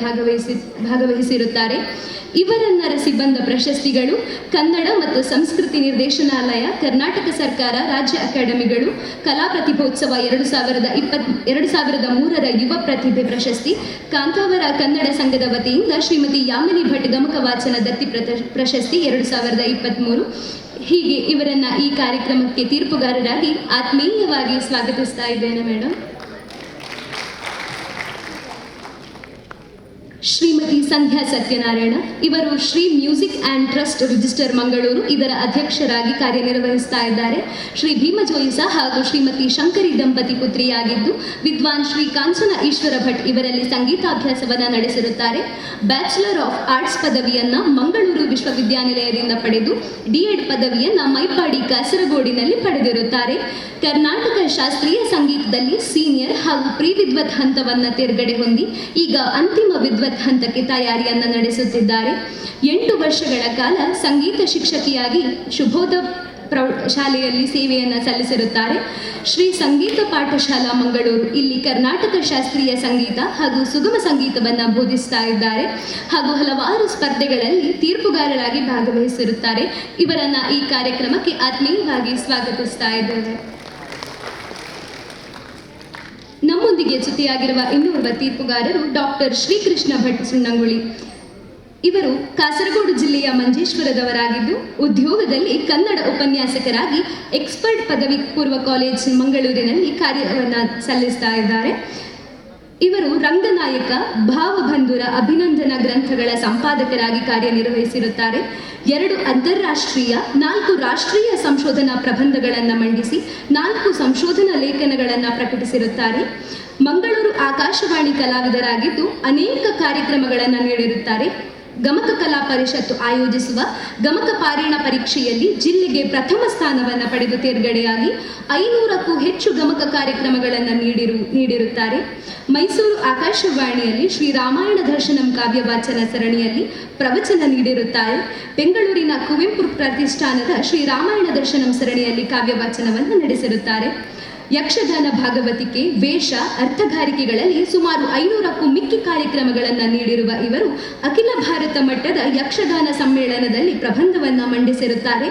ಭಾಗವಹಿಸಿರುತ್ತಾರೆ. ಇವರನ್ನರಸಿ ಬಂದ ಪ್ರಶಸ್ತಿಗಳು ಕನ್ನಡ ಮತ್ತು ಸಂಸ್ಕೃತಿ ನಿರ್ದೇಶನಾಲಯ, ಕರ್ನಾಟಕ ಸರ್ಕಾರ, ರಾಜ್ಯ ಅಕಾಡೆಮಿಗಳು, ಕಲಾ ಪ್ರತಿಭೋತ್ಸವ 2003ರ ಯುವ ಪ್ರತಿಭೆ ಪ್ರಶಸ್ತಿ, ಕಾಂತಾವರ ಕನ್ನಡ ಸಂಘದ ವತಿಯಿಂದ ಶ್ರೀಮತಿ ಯಾಮಿನಿ ಭಟ್ ಗಮಕ ವಾಚನ ದತ್ತಿ ಪ್ರಶಸ್ತಿ 2023. ಹೀಗೆ ಇವರನ್ನ ಈ ಕಾರ್ಯಕ್ರಮಕ್ಕೆ ತೀರ್ಪುಗಾರರಾಗಿ ಆತ್ಮೀಯವಾಗಿ ಸ್ವಾಗತಿಸ್ತಾ ಇದ್ದೇನೆ ಮೇಡಮ್. ಶ್ರೀಮತಿ ಸಂಧ್ಯಾ ಸತ್ಯನಾರಾಯಣ ಇವರು Shri music and trust register Mangaluru ಇದರ ಅಧ್ಯಕ್ಷರಾಗಿ ಕಾರ್ಯನಿರ್ವಹಿಸ್ತಾ ಇದ್ದಾರೆ. ಶ್ರೀ ಭೀಮಜೋಯಿಸ ಹಾಗೂ ಶ್ರೀಮತಿ ಶಂಕರಿ ದಂಪತಿ ಪುತ್ರಿಯಾಗಿದ್ದು ವಿದ್ವಾನ್ ಶ್ರೀ ಕಾಂಚನ ಈಶ್ವರ ಭಟ್ ಇವರಲ್ಲಿ ಸಂಗೀತಾಭ್ಯಾಸವನ್ನು ನಡೆಸಿರುತ್ತಾರೆ. ಬ್ಯಾಚುಲರ್ ಆಫ್ ಆರ್ಟ್ಸ್ ಪದವಿಯನ್ನು ಮಂಗಳೂರು ವಿಶ್ವವಿದ್ಯಾನಿಲಯದಿಂದ ಪಡೆದು D.Ed ಪದವಿಯನ್ನು ಮೈಪಾಡಿ ಕಾಸರಗೋಡಿನಲ್ಲಿ ಪಡೆದಿರುತ್ತಾರೆ. ಕರ್ನಾಟಕ ಶಾಸ್ತ್ರೀಯ ಸಂಗೀತದಲ್ಲಿ ಸೀನಿಯರ್ ಹಾಗೂ ಪ್ರೀ ವಿದ್ವತ್ ಹಂತವನ್ನು ತೇರ್ಗಡೆ ಹೊಂದಿ ಈಗ ಅಂತಿಮ ವಿದ್ವತ್ ಹಂತಕ್ಕೆ ತಯಾರಿಯನ್ನು ನಡೆಸುತ್ತಿದ್ದಾರೆ. 8 ವರ್ಷಗಳ ಕಾಲ ಸಂಗೀತ ಶಿಕ್ಷಕಿಯಾಗಿ ಶುಭೋದ ಶಾಲೆಯಲ್ಲಿ ಸೇವೆಯನ್ನು ಸಲ್ಲಿಸಿರುತ್ತಾರೆ. ಶ್ರೀ ಸಂಗೀತ ಪಾಠಶಾಲಾ ಮಂಗಳೂರು ಇಲ್ಲಿ ಕರ್ನಾಟಕ ಶಾಸ್ತ್ರೀಯ ಸಂಗೀತ ಹಾಗೂ ಸುಗಮ ಸಂಗೀತವನ್ನು ಬೋಧಿಸ್ತಾ ಇದ್ದಾರೆ ಹಾಗೂ ಹಲವಾರು ಸ್ಪರ್ಧೆಗಳಲ್ಲಿ ತೀರ್ಪುಗಾರರಾಗಿ ಭಾಗವಹಿಸಿರುತ್ತಾರೆ. ಇವರನ್ನ ಈ ಕಾರ್ಯಕ್ರಮಕ್ಕೆ ಆತ್ಮೀಯವಾಗಿ ಸ್ವಾಗತಿಸ್ತಾ ಇದ್ದೇವೆ. ನಮ್ಮೊಂದಿಗೆ ಜೊತೆಯಾಗಿರುವ ಇನ್ನೋರ್ವ ತೀರ್ಪುಗಾರರು ಡಾಕ್ಟರ್ ಶ್ರೀಕೃಷ್ಣ ಭಟ್ ಸುಣ್ಣಂಗುಳಿ. ಇವರು ಕಾಸರಗೋಡು ಜಿಲ್ಲೆಯ ಮಂಜೇಶ್ವರದವರಾಗಿದ್ದು ಉದ್ಯೋಗದಲ್ಲಿ ಕನ್ನಡ ಉಪನ್ಯಾಸಕರಾಗಿ ಎಕ್ಸ್ಪರ್ಟ್ ಪದವಿ ಪೂರ್ವ ಕಾಲೇಜ್ ಮಂಗಳೂರಿನಲ್ಲಿ ಕಾರ್ಯವನ್ನು ಸಲ್ಲಿಸ್ತಾ ಇದ್ದಾರೆ. ಇವರು ರಂಗನಾಯಕ, ಭಾವಬಂಧುರ ಅಭಿನಂದನಾ ಗ್ರಂಥಗಳ ಸಂಪಾದಕರಾಗಿ ಕಾರ್ಯನಿರ್ವಹಿಸಿರುತ್ತಾರೆ. 2 ಅಂತಾರಾಷ್ಟ್ರೀಯ 4 ರಾಷ್ಟ್ರೀಯ ಸಂಶೋಧನಾ ಪ್ರಬಂಧಗಳನ್ನು ಮಂಡಿಸಿ 4 ಸಂಶೋಧನಾ ಲೇಖನಗಳನ್ನು ಪ್ರಕಟಿಸಿರುತ್ತಾರೆ. ಮಂಗಳೂರು ಆಕಾಶವಾಣಿ ಕಲಾವಿದರಾಗಿದ್ದು ಅನೇಕ ಕಾರ್ಯಕ್ರಮಗಳನ್ನು ನೀಡಿರುತ್ತಾರೆ. ಗಮಕ ಕಲಾ ಪರಿಷತ್ತು ಆಯೋಜಿಸುವ ಗಮಕ ಪಾರಾಯಣ ಪರೀಕ್ಷೆಯಲ್ಲಿ ಜಿಲ್ಲೆಗೆ ಪ್ರಥಮ ಸ್ಥಾನವನ್ನು ಪಡೆದು ತೇರ್ಗಡೆಯಾಗಿ 500ಕ್ಕೂ ಹೆಚ್ಚು ಗಮಕ ಕಾರ್ಯಕ್ರಮಗಳನ್ನು ನೀಡಿರುತ್ತಾರೆ. ಮೈಸೂರು ಆಕಾಶವಾಣಿಯಲ್ಲಿ ಶ್ರೀ ರಾಮಾಯಣ ದರ್ಶನಂ ಕಾವ್ಯ ವಾಚನ ಸರಣಿಯಲ್ಲಿ ಪ್ರವಚನ ನೀಡಿರುತ್ತಾರೆ. ಬೆಂಗಳೂರಿನ ಕುವೆಂಪು ಪ್ರತಿಷ್ಠಾನದ ಶ್ರೀ ರಾಮಾಯಣ ದರ್ಶನಂ ಸರಣಿಯಲ್ಲಿ ಕಾವ್ಯ ವಾಚನವನ್ನು ನಡೆಸಿರುತ್ತಾರೆ. ಯಕ್ಷಗಾನ ಭಾಗವತಿಕೆ, ವೇಷ, ಅರ್ಥಗಾರಿಕೆಗಳಲ್ಲಿ ಸುಮಾರು 500ಕ್ಕೂ ಮಿಕ್ಕಿ ಕಾರ್ಯಕ್ರಮಗಳನ್ನು ನೀಡಿರುವ ಇವರು ಅಖಿಲ ಭಾರತ ಮಟ್ಟದ ಯಕ್ಷಗಾನ ಸಮ್ಮೇಳನದಲ್ಲಿ ಪ್ರಬಂಧವನ್ನು ಮಂಡಿಸಿರುತ್ತಾರೆ.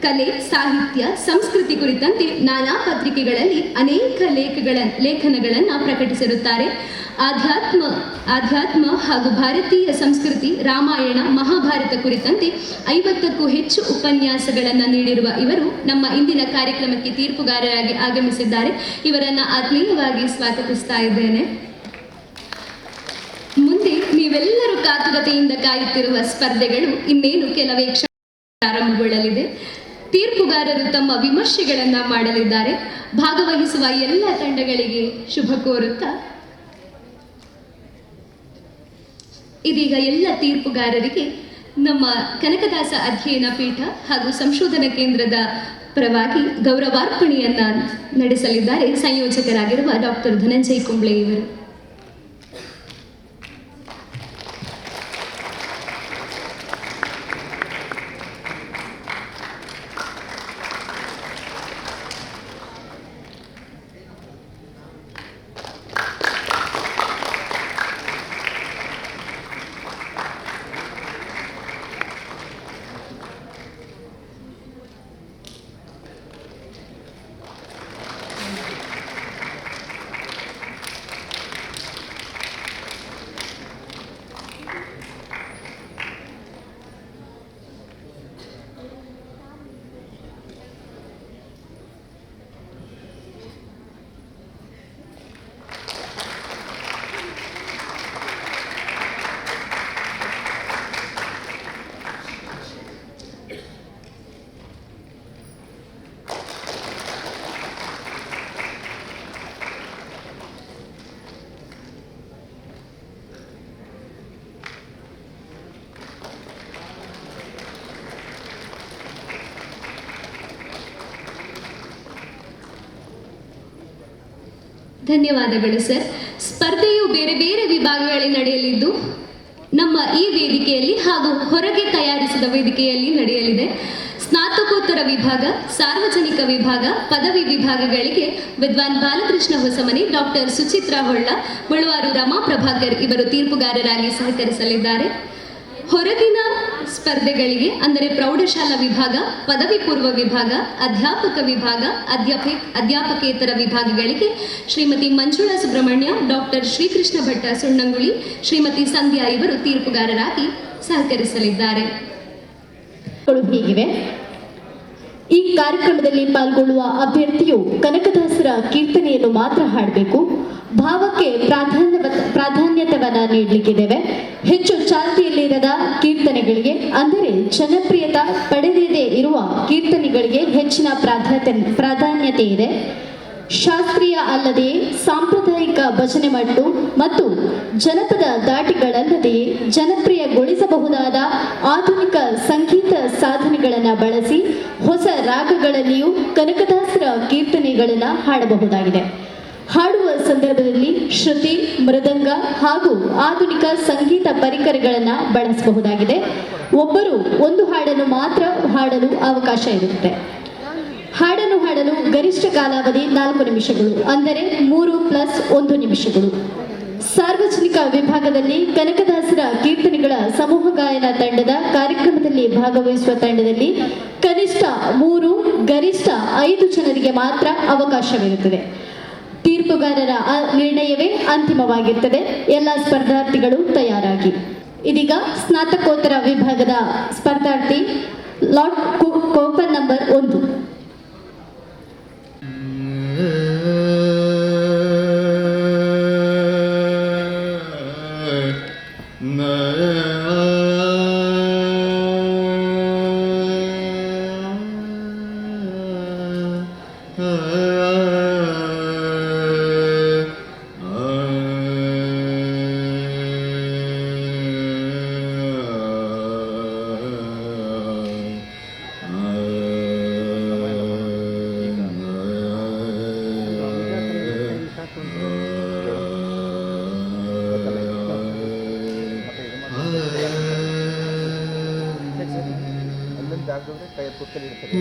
ಕಲೆ, ಸಾಹಿತ್ಯ, ಸಂಸ್ಕೃತಿ ಕುರಿತಂತೆ ನಾನಾ ಪತ್ರಿಕೆಗಳಲ್ಲಿ ಅನೇಕ ಲೇಖನಗಳನ್ನು ಪ್ರಕಟಿಸಿರುತ್ತಾರೆ. ಆಧ್ಯಾತ್ಮ ಹಾಗೂ ಭಾರತೀಯ ಸಂಸ್ಕೃತಿ, ರಾಮಾಯಣ, ಮಹಾಭಾರತ ಕುರಿತಂತೆ 50ಕ್ಕೂ ಹೆಚ್ಚು ಉಪನ್ಯಾಸಗಳನ್ನು ನೀಡಿರುವ ಇವರು ನಮ್ಮ ಇಂದಿನ ಕಾರ್ಯಕ್ರಮಕ್ಕೆ ತೀರ್ಪುಗಾರರಾಗಿ ಆಗಮಿಸಿದ್ದಾರೆ. ಇವರನ್ನು ಆತ್ಮೀಯವಾಗಿ ಸ್ವಾಗತಿಸ್ತಾ ಇದ್ದೇನೆ. ಮುಂದೆ ನೀವೆಲ್ಲರೂ ಕಾತುರತೆಯಿಂದ ಕಾಯುತ್ತಿರುವ ಸ್ಪರ್ಧೆಗಳು ಇನ್ನೇನು ಕೆಲವೇ ಕ್ಷಣ ಪ್ರಾರಂಭಗೊಳ್ಳಲಿದೆ. ತೀರ್ಪುಗಾರರು ತಮ್ಮ ವಿಮರ್ಶೆಗಳನ್ನು ಮಾಡಲಿದ್ದಾರೆ. ಭಾಗವಹಿಸುವ ಎಲ್ಲ ತಂಡಗಳಿಗೆ ಶುಭ ಕೋರುತ್ತಾ ಇದೀಗ ಎಲ್ಲ ತೀರ್ಪುಗಾರರಿಗೆ ನಮ್ಮ ಕನಕದಾಸ ಅಧ್ಯಯನ ಪೀಠ ಹಾಗೂ ಸಂಶೋಧನಾ ಕೇಂದ್ರದ ಪರವಾಗಿ ಗೌರವಾರ್ಪಣೆಯನ್ನ ನಡೆಸಲಿದ್ದಾರೆ ಸಂಯೋಜಕರಾಗಿರುವ ಡಾಕ್ಟರ್ ಧನಂಜಯ್ ಕುಂಬ್ಳೆ ಇವರು. ಧನ್ಯವಾದಗಳು ಸರ್. ಸ್ಪರ್ಧೆಯು ಬೇರೆ ಬೇರೆ ವಿಭಾಗಗಳಲ್ಲಿ ನಡೆಯಲಿದ್ದು ನಮ್ಮ ಈ ವೇದಿಕೆಯಲ್ಲಿ ಹಾಗೂ ಹೊರಗೆ ತಯಾರಿಸಿದ ವೇದಿಕೆಯಲ್ಲಿ ನಡೆಯಲಿದೆ. ಸ್ನಾತಕೋತ್ತರ ವಿಭಾಗ, ಸಾರ್ವಜನಿಕ ವಿಭಾಗ, ಪದವಿ ವಿಭಾಗಗಳಿಗೆ ವಿದ್ವಾನ್ ಬಾಲಕೃಷ್ಣ ಹೊಸಮನಿ, ಡಾಕ್ಟರ್ ಸುಚಿತ್ರಾ ಹೊಳ್ಳ, ಮುಳವಾರು ರಮಾ ಪ್ರಭಾಕರ್ ಇವರು ತೀರ್ಪುಗಾರರಾಗಿ ಸಹಕರಿಸಲಿದ್ದಾರೆ. ಹೊರಗಿನ ಸ್ಪರ್ಧೆಗಳಿಗೆ ಅಂದರೆ ಪ್ರೌಢಶಾಲಾ ವಿಭಾಗ, ಪದವಿ ಪೂರ್ವ ವಿಭಾಗ, ಅಧ್ಯಾಪಕ ವಿಭಾಗ, ಅಧ್ಯಾಪಕೇತರ ವಿಭಾಗಗಳಿಗೆ ಶ್ರೀಮತಿ ಮಂಜುಳಾ ಸುಬ್ರಹ್ಮಣ್ಯ, ಡಾಕ್ಟರ್ ಶ್ರೀಕೃಷ್ಣ ಭಟ್ಟ ಸುಣ್ಣಂಗುಳಿ, ಶ್ರೀಮತಿ ಸಂಧ್ಯಾ ಇವರು ತೀರ್ಪುಗಾರರಾಗಿ ಸಹಕರಿಸಲಿದ್ದಾರೆ. ಹೀಗಿವೆ. ಈ ಕಾರ್ಯಕ್ರಮದಲ್ಲಿ ಪಾಲ್ಗೊಳ್ಳುವ ಅಭ್ಯರ್ಥಿಯು ಕನಕದಾಸರ ಕೀರ್ತನೆಯನ್ನು ಮಾತ್ರ ಹಾಡಬೇಕು. ಭಾವಕ್ಕೆ ಪ್ರಾಧಾನ್ಯತೆಯನ್ನು ನೀಡಲಿಕ್ಕಿದ್ದೇವೆ. ಹೆಚ್ಚು ಚಾಲ್ತಿಯಲ್ಲಿರದ ಕೀರ್ತನೆಗಳಿಗೆ ಅಂದರೆ ಜನಪ್ರಿಯತೆ ಪಡೆಯದೇ ಇರುವ ಕೀರ್ತನೆಗಳಿಗೆ ಹೆಚ್ಚಿನ ಪ್ರಾಧಾನ್ಯತೆ ಇದೆ. ಶಾಸ್ತ್ರೀಯ ಅಲ್ಲದೆಯೇ ಸಾಂಪ್ರದಾಯಿಕ ಭಜನೆ ಮಟ್ಟು ಮತ್ತು ಜನಪದ ದಾಟಿಗಳಲ್ಲದೆಯೇ ಜನಪ್ರಿಯಗೊಳಿಸಬಹುದಾದ ಆಧುನಿಕ ಸಂಗೀತ ಸಾಧನೆಗಳನ್ನು ಬಳಸಿ ಹೊಸ ರಾಗಗಳಲ್ಲಿಯೂ ಕನಕದಾಸರ ಕೀರ್ತನೆಗಳನ್ನು ಹಾಡಬಹುದಾಗಿದೆ. ಹಾಡುವ ಸಂದರ್ಭದಲ್ಲಿ ಶ್ರುತಿ, ಮೃದಂಗ ಹಾಗೂ ಆಧುನಿಕ ಸಂಗೀತ ಪರಿಕರಗಳನ್ನು ಬಳಸಬಹುದಾಗಿದೆ. ಒಬ್ಬರು ಒಂದು ಹಾಡನ್ನು ಮಾತ್ರ ಹಾಡಲು ಅವಕಾಶ ಇರುತ್ತೆ. ಹಾಡನ್ನು ಹಾಡಲು ಗರಿಷ್ಠ ಕಾಲಾವಧಿ 4 ನಿಮಿಷಗಳು, ಅಂದರೆ 3+1 ನಿಮಿಷಗಳು. ಸಾರ್ವಜನಿಕ ವಿಭಾಗದಲ್ಲಿ ಕನಕದಾಸರ ಕೀರ್ತನೆಗಳ ಸಮೂಹ ಗಾಯನ ತಂಡದ ಕಾರ್ಯಕ್ರಮದಲ್ಲಿ ಭಾಗವಹಿಸುವ ತಂಡದಲ್ಲಿ ಕನಿಷ್ಠ 3, ಗರಿಷ್ಠ 5 ಜನರಿಗೆ ಮಾತ್ರ ಅವಕಾಶವಿರುತ್ತದೆ. ತೀರ್ಪುಗಾರರ ನಿರ್ಣಯವೇ ಅಂತಿಮವಾಗಿರುತ್ತದೆ. ಎಲ್ಲ ಸ್ಪರ್ಧಾರ್ಥಿಗಳು ತಯಾರಾಗಿ. ಇದೀಗ ಸ್ನಾತಕೋತ್ತರ ವಿಭಾಗದ ಸ್ಪರ್ಧಾರ್ಥಿ ಲಾಟ್ ಕೂಪನ್ ನಂಬರ್ 1.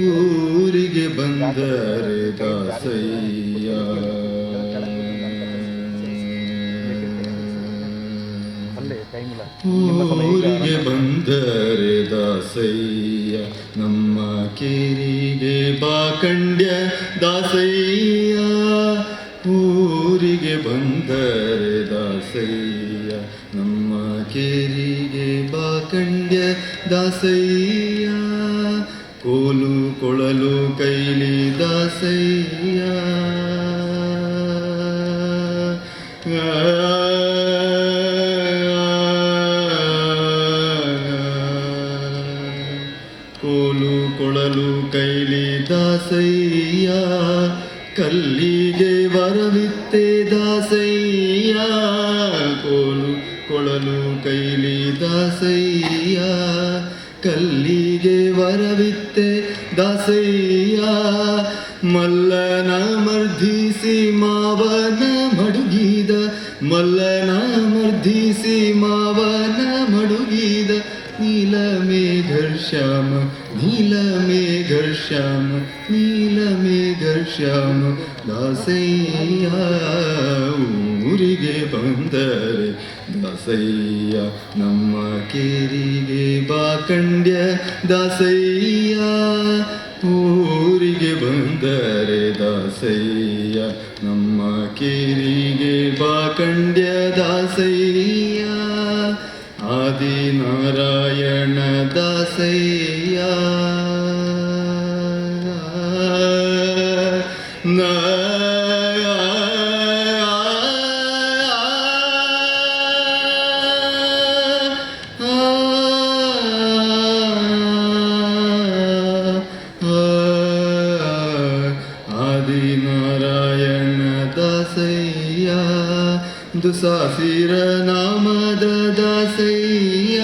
ಊರಿಗೆ ಬಂದರೆ ದಾಸಯ್ಯ ಊರಿಗೆ ಬಂದರೆ ದಾಸಯ್ಯ ನಮ್ಮ ಕೇರಿಗೆ ಬಾಕಂಡ್ಯ ದಾಸಯ್ಯ ಊರಿಗೆ ಬಂದರೆ ದಾಸಯ್ಯ ನಮ್ಮ ಕೇರಿಗೆ ಬಾಕಂಡ್ಯ ದಾಸಯ್ಯ ಕೋಲು ಕೊಳಲು ಕೈಲಿ ದಾಸಯ್ಯ ಕೋಲು ಕೊಳಲು ಕೈಲಿ ದಾಸಯ್ಯ ಕಲ್ಲಿಗೆ ವರವಿತ್ತೆ ದಾಸಯ್ಯ ಕೋಲು ಕೊಳಲು ಕೈಲಿ ದಾಸಯ್ಯ ಕಲ್ಲಿಗೆ ವರವಿತ್ತೆ ದಾಸಯ್ಯ ಮಲ್ಲನ ಮರ್ಧಿಸಿ ಮಾವನ ಮಡುಗಿದ ಮಲ್ಲನ ಮರ್ಧಿಸಿ ಮಾವನ ಮಡುಗಿದ ನೀಲಮೇಘರ್ಶ್ಯಾಮ ನೀಲಮೇಘರ್ಶ್ಯಾಮ ನೀಲಮೇಘರ್ಶ್ಯಾಮ ದಾಸಯ್ಯ ಊರಿಗೆ ಬಂದರೆ ದಾಸಯ್ಯ ನಮ್ಮ ಕೇರಿಗೆ ಬಾಕಂಡ್ಯ ದಾಸಯ್ಯ ಊರಿಗೆ ಬಂದರೆ ದಾಸಯ್ಯ ನಮ್ಮ ಕೇರಿಗೆ ಬಾಕಂಡ್ಯ ದಾಸಯ್ಯ ಆದಿನಾರಾಯಣ ದಾಸಯ್ಯ ಆದಿನಾರಾಯಣ ದಾಸಯ್ಯ ದುಸಾಸಿರ ನಾಮದ ದಾಸಯ್ಯ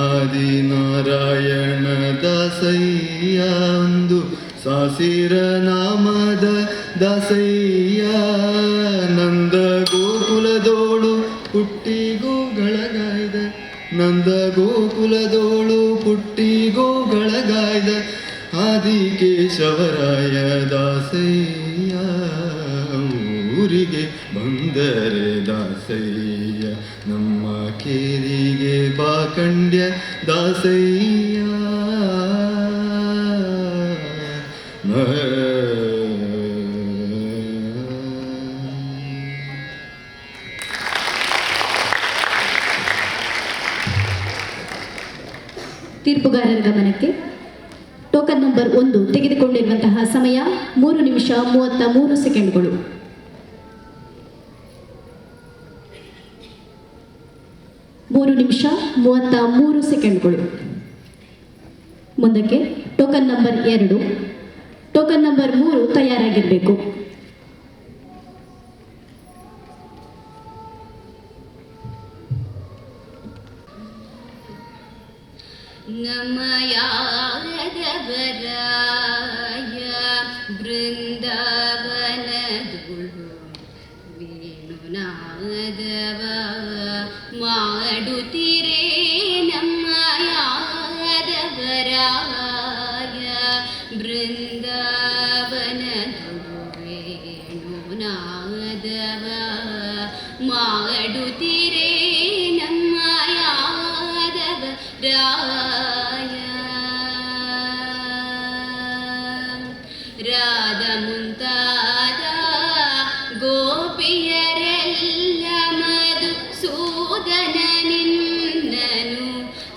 ಆದಿನಾರಾಯಣ ದಾಸಯ್ಯ ಒಂದು ಸಾಸಿರ ನಾಮದ ದಾಸಯ್ಯ ನಂದ ಗೋಕುಲದೋಳು ಪುಟ್ಟಿಗೋಗಳಗಾಯ್ದ ನಂದ ಗೋಕುಲದೋಳು ಪುಟ್ಟಿಗೋಗಳಗಾಯ್ದ ಆದಿಕೇಶವರಾಯ ದಾಸಯ್ಯ ಊರಿಗೆ ಬಂದರೆ ದಾಸಯ್ಯ ನಮ್ಮ ಕೇರಿಗೆ ಬಾಕಂಡ್ಯ ದಾಸಯ್ಯ ತೀರ್ಪುಗಾರರ ಗಮನಕ್ಕೆ ಟೋಕನ್ ನಂಬರ್ 1 ತೆಗೆದುಕೊಂಡಿರುವಂತಹ ಸಮಯ 3 ನಿಮಿಷ 33 ಸೆಕೆಂಡ್ಗಳು. ಮುಂದಕ್ಕೆ ಟೋಕನ್ ನಂಬರ್ 2 ಟೋಕನ್ ನಂಬರ್ 3 ತಯಾರಾಗಿರಬೇಕು. ನಮಯಾದವರಾಯ ಬೃಂದಾವನದುಳು ವೇಣುನಾದವ ಮಾಡುತ್ತಿರೇ ನಮಯಾದವರಾಯ ಬೃಂದಾವನದುಳು ವೇಣುನಾದವ ಮಾಡುತ್ತಿರೇ ರಾಯ ರಾಧ ಮುಂತಾದ ಗೋಪಿಯರೆಲ್ಲ ಮಧು ಸೂದನ ನಿನ್ನನು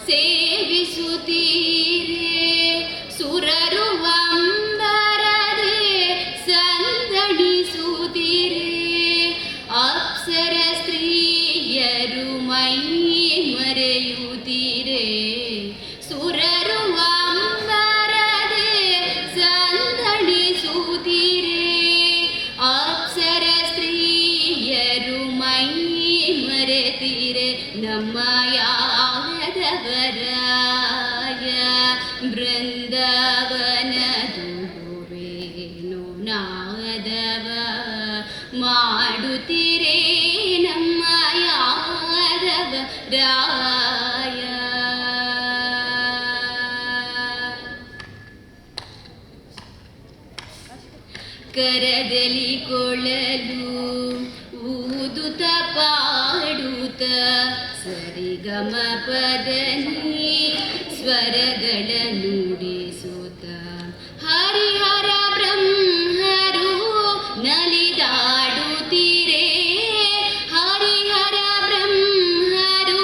ಸೇವಿಸುತ್ತೀರೆ ಸುರರು ಅಂಬರದೆ ಸಂದಣಿಸುತ್ತೀರೆ ಅಪ್ಸರ ಸ್ತ್ರೀಯರು ಮೈ ಮರೆಯುತ್ತೀರೆ ಸುರರು ಅಂಬರದೆ ಸಂದಣಿಸುತ್ತೀರೆ ಅಪ್ಸರ ಸ್ತ್ರೀಯರು ಮೈ ಮರೆತೀರೆ ನಮ್ಮ ಯಾದವರಾಯ ಬೃಂದಾವನ ದುಡುವೇನು ನಾದವ ಮಾಡುತ್ತೀರೆ ನಮ್ಮ ಯಾದವ ರಾಯ ಕರದಲ್ಲಿ ಕೊಳಲು ಊದುತ್ತ ಪಾಡುತ್ತ ಸರಿಗಮ ಪದನಿ ಸ್ವರಗಳ ನುಡಿಸುತ್ತ ಹರಿಹರ ಬ್ರಹ್ಮರು ನಲಿದಾಡುತ್ತೀರೇ ಹರಿಹರ ಬ್ರಹ್ಮರು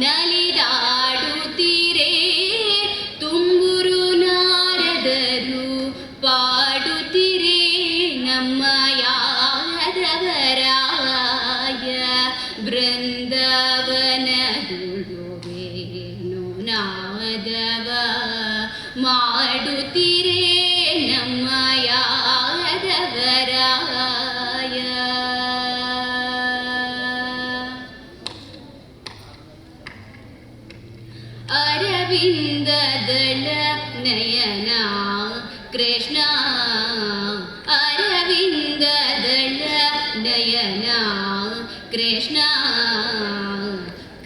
ನಲಿದಾಡುತ್ತೀರೇ ತುಂಬುರು ನಾರದರು ಪಾಡುತ್ತೀರೇ ನಮ್ಮ ಯಾದವರಾಯ ಬೃಂದಾವನದುಳುವೇನು ನಾದವ ಮಾಡುತ್ತೀರೇ ನಮ್ಮ ಯಾದವರಾಯ ಅರವಿಂದದಳ ನಯನ ಕೃಷ್ಣ ಅರವಿಂದದಳ ನಯನ ಕೃಷ್ಣ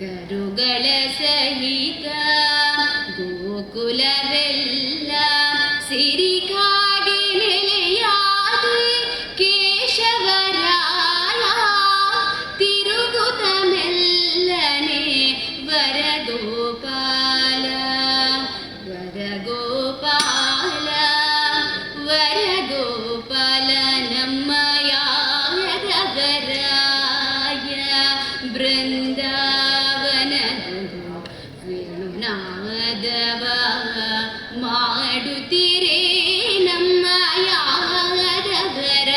ಕರುಗಳ ಸಹಿತ ಗೋಕುಲವೆಲ್ಲ ಸಿರಿಕಾಡಿ ನೆಲೆಯಾದಿ ಕೇಶವರಾಯ ತಿರುಗುತ್ತ ಮೆಲ್ಲನೆ ವರಗೋಪಾಲ ವರಗೋಪಾಲ ವರಗೋಪಾಲ ನಮ್ಮ ಯಾದವರಾಯ ಬೃಂದಾವನದುಳು ವೇಣುನಾದವ ಮಾಡುತ್ತೀರೇ ನಮ್ಮ ಯಾದವರಾಯ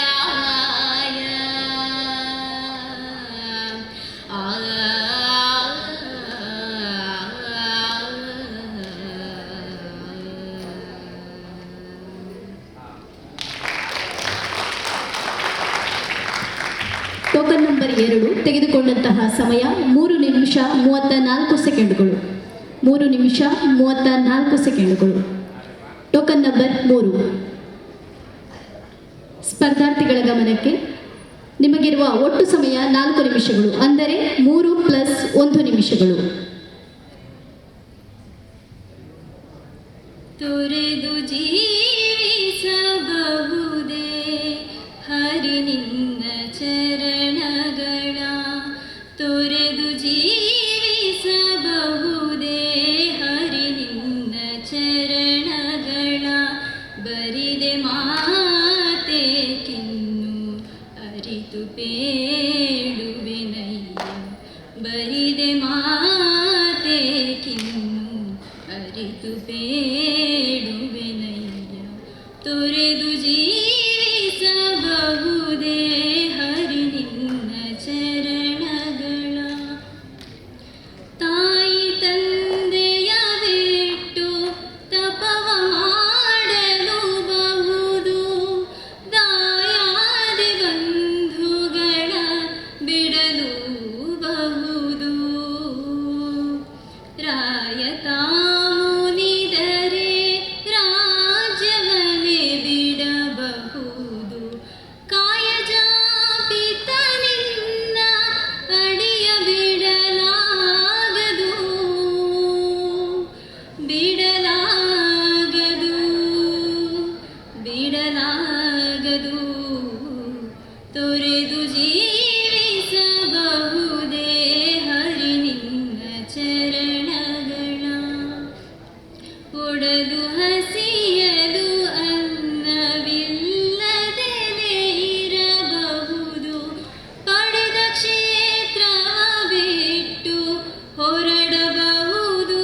ಟೋಕನ್ ನಂಬರ್ 2 ತೆಗೆದುಕೊಂಡಂತಹ ಸಮಯ 3 ನಿಮಿಷ 34 ಸೆಕೆಂಡುಗಳು. 3 ನಿಮಿಷ 34 ಸೆಕೆಂಡುಗಳು. ಟೋಕನ್ ನಂಬರ್ 3 ಸ್ಪರ್ಧಾರ್ಥಿಗಳ ಗಮನಕ್ಕೆ. ನಿಮಗಿರುವ ಒಟ್ಟು ಸಮಯ 4 ನಿಮಿಷಗಳು, ಅಂದರೆ 3 + 1 ನಿಮಿಷಗಳು. ತೊರೆದು ಜೀವಿಸಬಹುದೇ ಹರಿ ನಿನ್ನ ಚರಣಗಳ ತೊರೆದು ಜೀವಿಸಬಹುದೇ ಹರಿ ನಿನ್ನ ಚರಣಗಳ ಬರಿದೆ ಮಾತೆ ಕಿನ್ನು ಅರಿತು ಬೇಡುವೆನಯ್ಯ ಬರಿದೆ ಮಾತೆ ಕಿನ್ನು ಅರಿತು ಬೇಡುವೆನಯ್ಯ ತೊರೆದು ಜೀವಿಸಬಹುದೇ ಹರಿ ನಿನ್ನ ಚರಣಗಳ ತಾಯಿ ತಂದೆಯ ಬಿಟ್ಟು ತಪವ ಮಾಡಲು ಬಹುದು ದಾಯಾದಿ ಬಂಧುಗಳ ಬಿಡಲು ಬಹುದು ರಾಯತ ಮುನಿದರೆ ರಾಜ್ಯವನ್ನೇ ಬಿಡಬಹುದು ಕಾಯಜಾಪಿತ ನಿನ್ನ ಅಡಿಯ ಬಿಡಲಾಗದು ಬಿಡಲಾಗದು ಬಿಡಲಾಗದು ತೊರೆದು ಜೀವಿಸಬಹುದೇ ಹರಿ ನಿನ್ನ ಚರಣಗಳ ಒಡಲು ಹಸಿಯಲು ಅನ್ನವಿಲ್ಲದೆ ಇರಬಹುದು ಪಡೆದ ಕ್ಷೇತ್ರ ಬಿಟ್ಟು ಹೊರಡಬಹುದು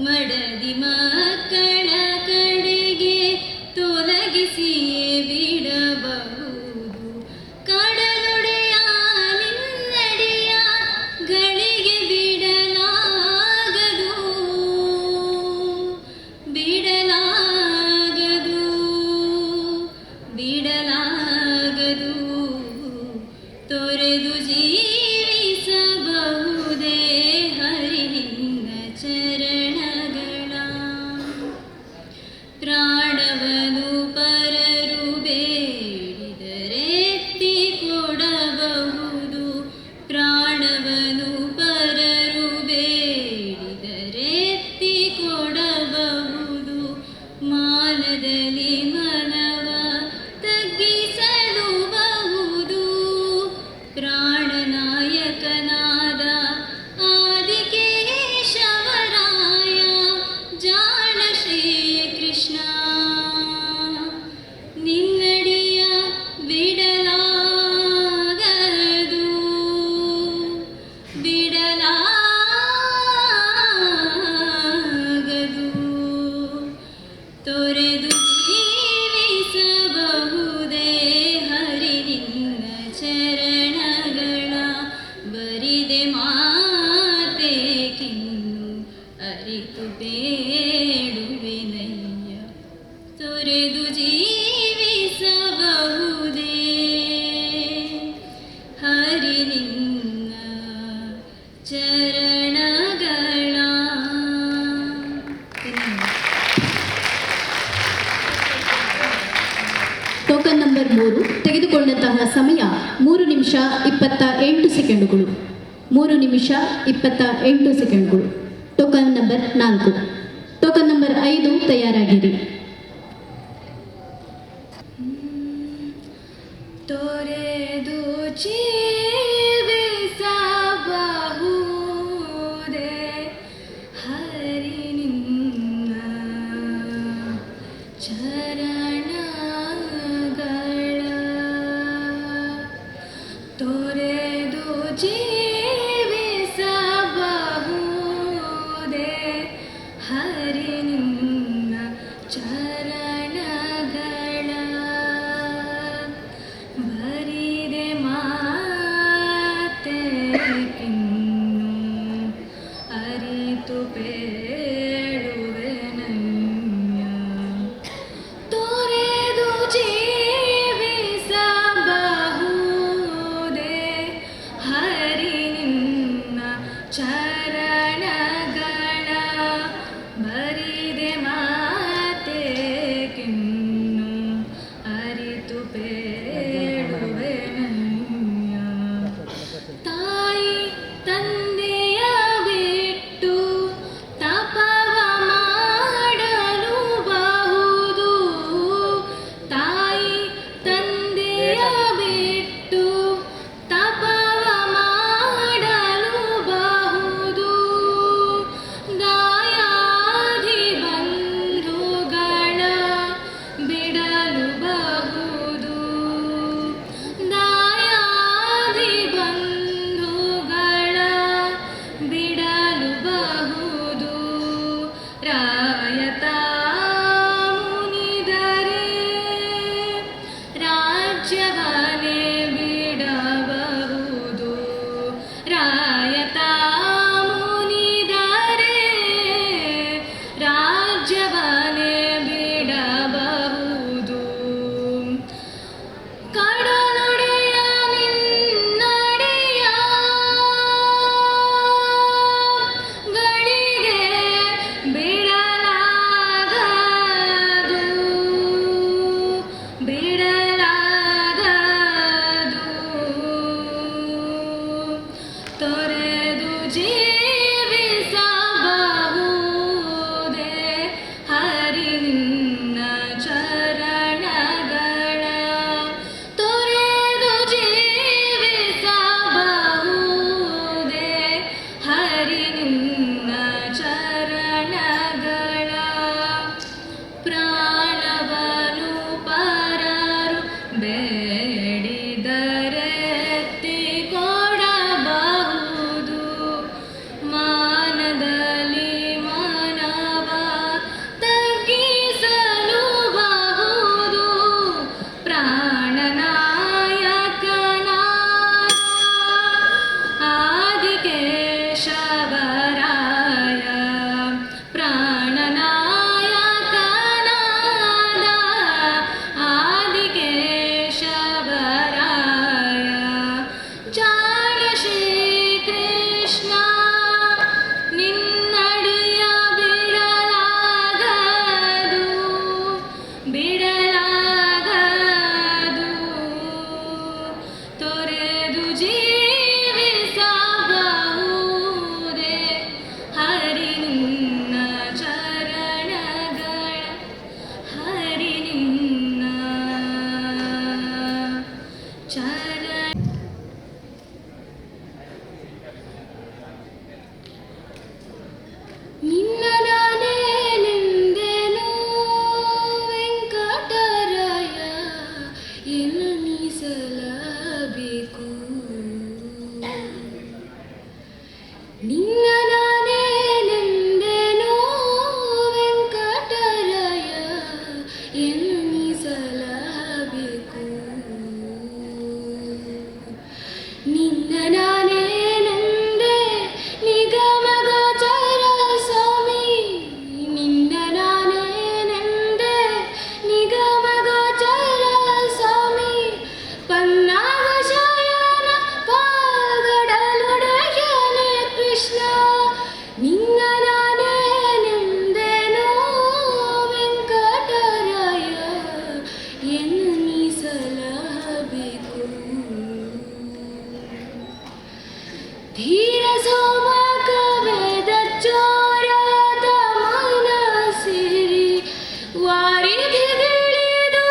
ಮಡದಿ ಮಕ್ಕಳ ಕಡೆಗೆ ತೊಲಗಿಸಿಯೇ ಬಿಡಬಹುದು ಕಡಲೊಡೆಯ ನಿನ್ನಡಿಯ ಗಳಿಗೆ ಬಿಡಲಾಗದು ಬಿಡಲಾಗದು ಬಿಡಲಾಗದು ತೊರೆದು ಜೀವಿಸಬಹುದೇ ಹರಿ ನಿನ್ನ ಚರಣಗಳ ಪ್ರಾಣವನು ಪರರು ಬೇಡಿದರೆತ್ತಿ ಕೊಡಬಹುದು ಪ್ರಾಣವನು ಪರರು ಬೇಡಿದರೆತ್ತಿ ಕೊಡಬಹುದು ಮಾನದಲ್ಲಿ ಮನವ ಪ್ರಾಣನಾಯಕನಾದ ಆದಿಕೇಶವರಾಯ ಜಾಣ ಶ್ರೀ ಕೃಷ್ಣ ನಿನ್ನಡಿಯ ಬಿಡಲಾಗದು ಬಿಡಲಾಗದು ತೊರೆದು ಜೀವಿಸಬಹುದೇ ಹರಿ ನಿನ್ನ ಚರಣಗಳ ಬರಿದೆ ಮಾತೆ ಕಿನ್ನು ಅರಿತು ಬೇಡುವೆನಯ್ಯ ತೊರೆದು ಜೀವಿಸಬಹುದೇ ಹರಿ ನಿನ್ನ ಚರಣಗಳ. ಟೋಕನ್ ನಂಬರ್ 3 ತೆಗೆದುಕೊಂಡಂತಹ ಸಮಯ 3 ನಿಮಿಷ 28 ಸೆಕೆಂಡುಗಳು. 3 ನಿಮಿಷ 28 ಸೆಕೆಂಡುಗಳು. Token number 4. Token number 5 ತಯಾರಾಗಿರಿ. ತೊರೆದು ಜೀವಿಸಬಹುದೇ ಹರಿ ನಿನ್ನ ಚರಣಗಳ ತೊರೆದು ಜೀವಿಸಬಹುದೇ ಹರಿ ನಿನ್ನ ಚರಣಗಳ ಬರಿದೆ ಮಾತೆ ಕಿನ್ನು ಅರಿತು ಬೇಡುವೆನಯ್ಯ ತೊರೆದು ಜೀವಿಸಬಹುದೇ ಹರಿ ನಿನ್ನ ಚರಣಗಳ ಬರಿದೆ ಮಾತೆ ಕಿನ್ನು ಅರಿತು ಬೇಡುವೆನಯ್ಯ ತಾಯಿ ಧೀರ ಸೋಮಕವೇದ ಚೋರದ ಮನಸಿರಿ ವಾರಿಧಿಗಿಳಿದು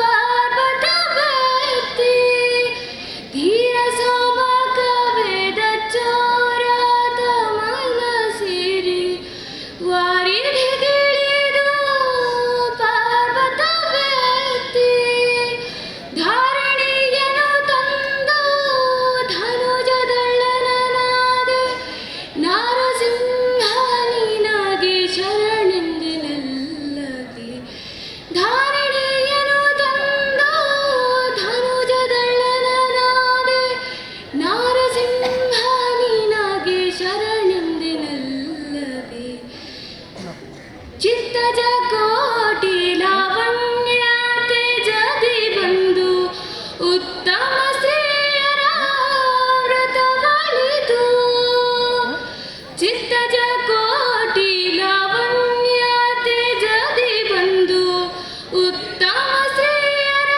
ಪರ್ವತ ವ್ಯಕ್ತಿ ಧೀರ ಸೋಮಕವೇದ ಚೋರದ ಮನಸಿರಿ ವಾರಿಧಿಗಿಳಿದು ಪರ್ವತ ವ್ಯಕ್ತಿ ಧಾರಣೆಯನು ತಂದು ಧನುಜದಳ್ಳನನಾದೆ ನಾರಸಿಂಹ ನಿನಗೆ ಶರಣೆಂದೆನಲ್ಲದೆ ಧಾರಣೆಯನು ತಂದು ಧನುಜದಳ್ಳನನಾದೆ ನಾರಸಿಂಹ ನಿನಗೆ ಶರಣೆಂದೆನಲ್ಲದೆ ಚಿತ್ತಜ ಕೋಟಿ ಲಾವಣ್ಯತೆ ಜದಿ ಬಂದು ಉತ್ತಮ ಸ್ತ್ರೀಯರ ವ್ರತವಳಿದು ಚಿತ್ತಜ ಕೋಟಿ ಲಾವಣ್ಯತೆ ಜದಿ ಬಂದು ಉತ್ತಮ ಸ್ತ್ರೀಯರ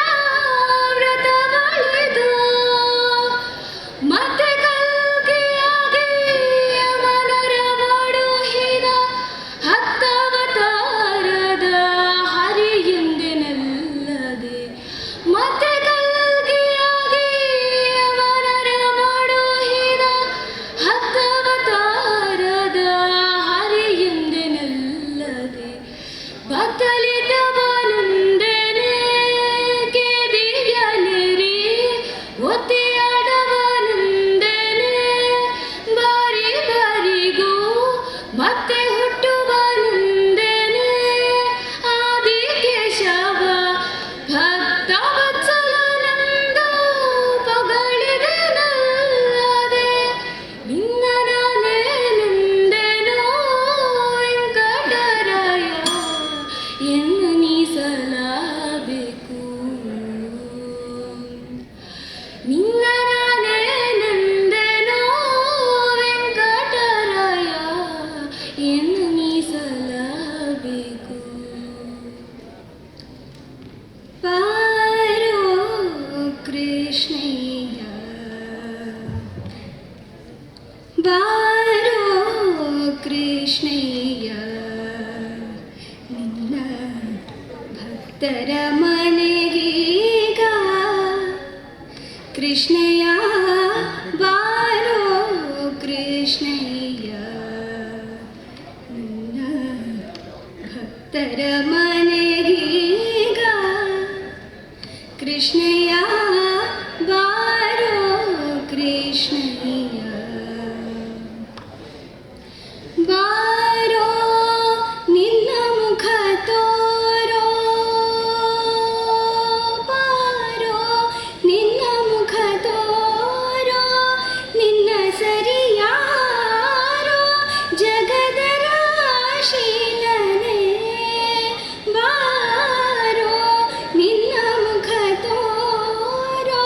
ವ್ರತವಳಿದು ಮತ್ತೆ ಕಲ್ಕಿಯಾಗಿ ಮನರ ಮಾಡುಹಿದ ಹತ್ತವತಾರದ ಹರಿಯೆಂದೆನಲ್ಲದೆ ಮತ್ತೆ ಕಲ್ಕಿಯಾಗಿ ಮನರ ಮಾಡುಹಿದ ಹತ್ತವತಾರದ ಹರಿಯೆಂದೆನಲ್ಲದೆ ಬತ್ತಲಿದ್ದವನುಂದೆನೆ ಕೇದಿಯನಿರಿ ಒತ್ತಿಯಾಡವನುಂದೆನೆ ಬಾರಿ ಬಾರಿಗೂ ಮತ್ತೆ ಹುಟ್ಟುವನುಂದೆನೆ ಆದಿ ಕೇಶವ ಭಕ್ತ ವತ್ಸಲನಂದ ಪಗಳಿದೆನಲ್ಲದೆ ನಿನ್ನ ನಾನೇನೆಂದೆನೋ ವೆಂಕಟರಾಯ ಎನ್ನೀಸಲಬೇಕು ನಿನ್ನ ನಾನೇನೆಂದೆನೋ ವೆಂಕಟರಾಯ ಎನ್ನೀಸಲಬೇಕು ಪಾರೋ ಕೃಷ್ಣಯ್ಯ ಬಾರೋ ಕೃಷ್ಣಯ್ಯ ನಿನ್ನ ಭಕ್ತರ ಮನೆಗೀಗ ಕೃಷ್ಣಯ್ಯ ಬಾರೋ ಕೃಷ್ಣಯ್ಯ ನಿನ್ನ ಭಕ್ತರ ಮನೆಗೀಗ ಕೃಷ್ಣಯ್ಯ ಬಾರೋ ಕೃಷ್ಣಯ್ಯ ಬಾರೋ ನಿನ್ನ ಮುಖ ತೋರೋ ಬಾರೋ ನಿನ್ನ ಮುಖ ತೋರೋ ನಿನ್ನ ಸರಿಯಾರೋ ಜಗದ ರಾಶೀಲನೆ ಬಾರೋ ನಿನ್ನ ಮುಖ ತೋರೋ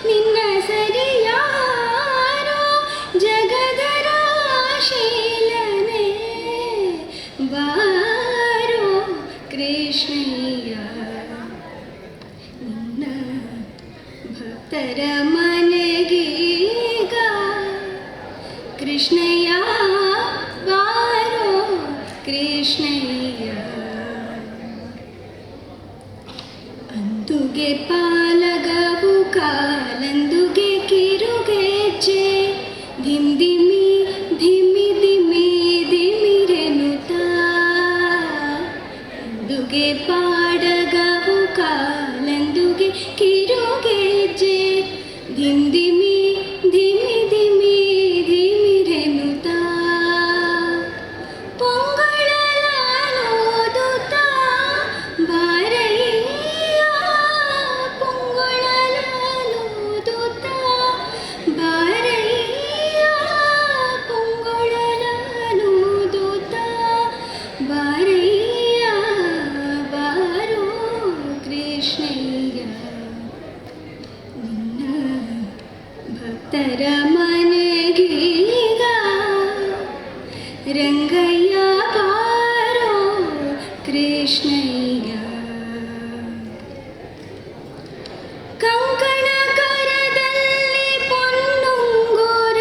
ನಿನ್ನ ಸರಿಯಾರೋ ಜಗದ ರಾಶೀಲನೆ ಬಾರೋ ಕೃಷ್ಣಯ್ಯ ನಿನ್ನ ಭಕ್ತರ ಮನೆಗೀಗ ಕೃಷ್ಣಯ್ಯ ಬಾರೋ ಕೃಷ್ಣಯ್ಯ ಅಂದುಗೆ ಪಾಲಗವು ಕಾಲಂದುಗೆ ಕಿರುಗೆಜ್ಜೆ ಧಿಮ್ ಧಿಮಿ ಧಿಮಿ ಧಿಮಿ ಧಿಮಿರೆನುತ್ತ ಅಂದುಗೆ ಪಾಡಗವು ಕಾಲಂದುಗೆ ಕಿರುಗೆಜ್ಜೆ ಧಿಮ್ ಧಿಮಿ ಧಿಮಿ ಧಿಮಿ ಧಿಮಿರೆನುತ್ತ ಪೊಂಗಳಲೋದುತ್ತ ಬಾರಯ್ಯ ಪೊಂಗಳಲೋದುತ್ತ ಬಾರಯ್ಯ ಪೊಂಗಳಲೋದುತ್ತ ಬಾರಯ್ಯ ಬಾರೋ ಕೃಷ್ಣಯ್ಯ ನಿನ್ನ ಭಕ್ತರ ಮನೆಗೀಗ ರಂಗಯ್ಯ ಬಾರೋ ಕೃಷ್ಣಯ್ಯ ಕಂಕಣ ಕರದಲ್ಲಿ ಪೊನ್ನುಂಗುರ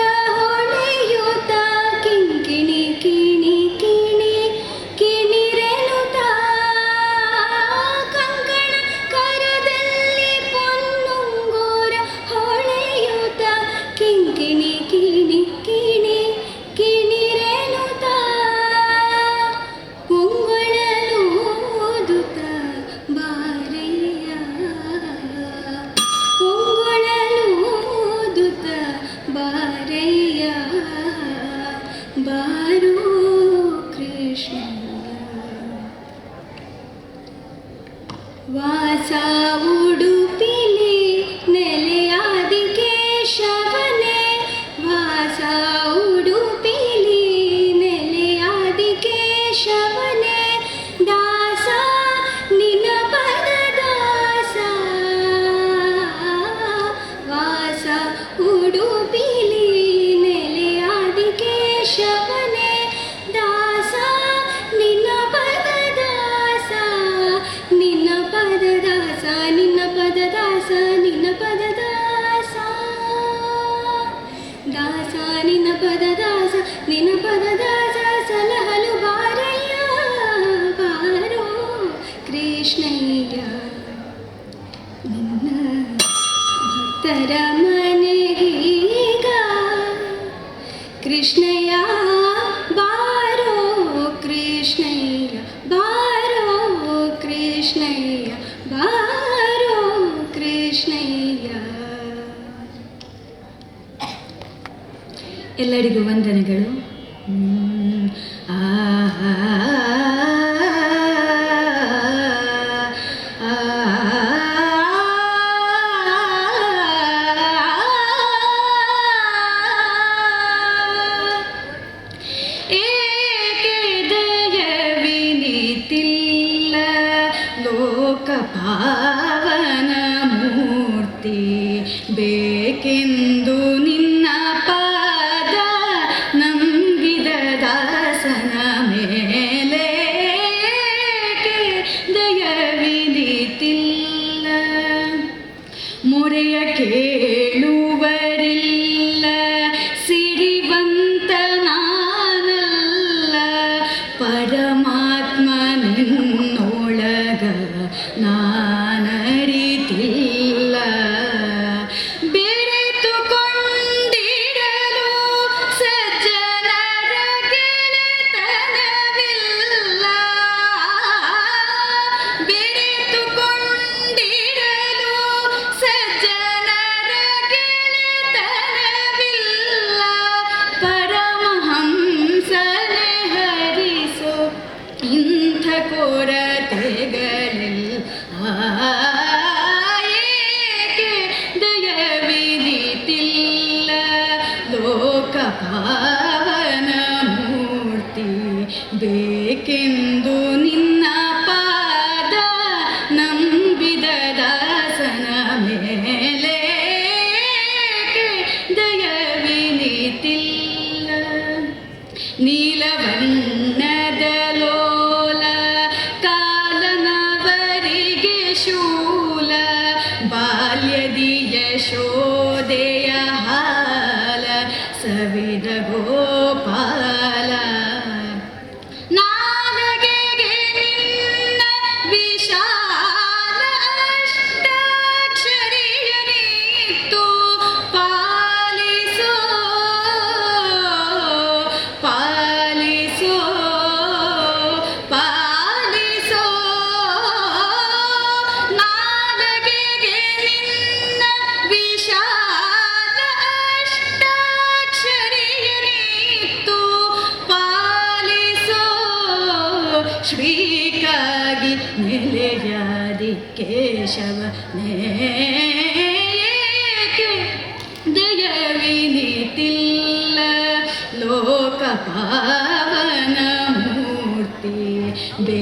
ಕಿಣಿ ಕಿಣಿ ಕಿಣಿ ಕಿಣಿರೆನುತ ಉಂಗುಳಲು ಓದುತ್ತ ಬಾರಯ್ಯ ಉಂಗುಳಲು ಓದುತ್ತ ಬಾರಯ್ಯ ಬಾರೋ ಕೃಷ್ಣ ವಾಸ ಉಡುಪಿಲಿ ನೆಲೆಯಾದಿ ಕೇಶವನೇ ವಾಸ ಉಡುಪಿಲಿ ನೆಲೆಯಾದಿ ಕೇಶವನೇ ದಾಸ ನಿನ್ನ ಪದ ದಾಸ ವಾಸ ಉಡುಪಿಲಿ ನೆಲೆಯಾದಿ ಕೇಶವನೇ ದಾಸ ನಿನ್ನ ಪದ ದಾಸ ನಿನ್ನ ಪದ ದಾಸ ನಿನ್ನ ಪದ ದಾಸ ನಿನ್ನ ಪದ ದಾಸ ದಾಸ ನಿನ್ನ ಪದ ದಾಸ ನಿನ್ನ ಪದ ದಾಸ ಸಲಹಲು ಬಾರಯ್ಯ ಬಾರೋ ಕೃಷ್ಣಯ್ಯ ನಿನ್ನ ಭಕ್ತರ ಮನೆಗೀಗ ಕೃಷ್ಣಯ್ಯ ಬಾರೋ ಕೃಷ್ಣಯ್ಯ ಬಾರೋ ಕೃಷ್ಣಯ್ಯ ಬಾರೋ ಕೃಷ್ಣಯ್ಯ. ಎಲ್ಲರಿಗೂ ವಂದನೆಗಳು. ಆ ಪಾವನ ಮೂರ್ತಿ ಬೇಕೆಂದು ನಿನ್ನ ಪಾದ ನಂಬಿದ ದಾಸನ ಮೇಲೆ ದಯವಿದಿತಿಲ್ಲ ಮೊರೆಯ ಕೇಳುವರಿಲ್ಲ ಸಿರಿವಂತ ನಾನಲ್ಲ ಪರಮಾತ್ಮ ನಿನ್ನೊಳಗ ನಾನರಿತಿಲ್ಲ ಬೆರೆತುಕೊಂಡಿರಲು ಸಜ್ಜನರ ಗೆಳೆತನವಿಲ್ಲ ಬೆರೆತುಕೊಂಡಿರಲು ಸಜ್ಜನರ ಗೆಳೆತನವಿಲ್ಲ ಪರಮಹಂಸನೆ ಹರಿಸೋ ಇಂಥ ಕೊರತೆಗಳಿಲ್ಲ ಏಕೆ ದಯವಿದಿತಿಲ್ಲ ಲೋಕ ಪಾವನ ಮೂರ್ತಿ ಬೇಕೆಂದು ನಿನ್ನ ಪಾದ ನಂಬಿದ ದಾಸನ ಮೇಲೆ ದಯವಿದಿತಿಲ್ಲ ನೀಲವರ್ಣದ ಲೋಲ ಕಾಲನವರಿಗೆ ಶೂಲ ಬಾಲ್ಯದಿ ಯಶೋದೆಯ ಹಾಲ ಸವಿದ ಗೋಪಾಲ ನಾಲಗೆಗೆ ನಿನ್ನ ವಿಶಾಲ ಅಷ್ಟಾಕ್ಷರಿಯ ನೀತು ಪಾಲಿಸೋ ಪಾಲಿಸೋ ಪಾಲಿಸೋ ನಾಲಗೆಗೆ ನಿನ್ನ ವಿಶಾಲ ಅಷ್ಟಾಕ್ಷರಿಯ ನೀತು ಪಾಲಿಸೋ ಶ್ರೀಕಾಗಿ ನೆಲೆಯಾದಿ ಕೇಶವ ನೇಕೆ ದಯವಿನಿತಿಲ್ಲ ಲೋಕ ಪಾವನ ಮೂರ್ತಿ ಬೇ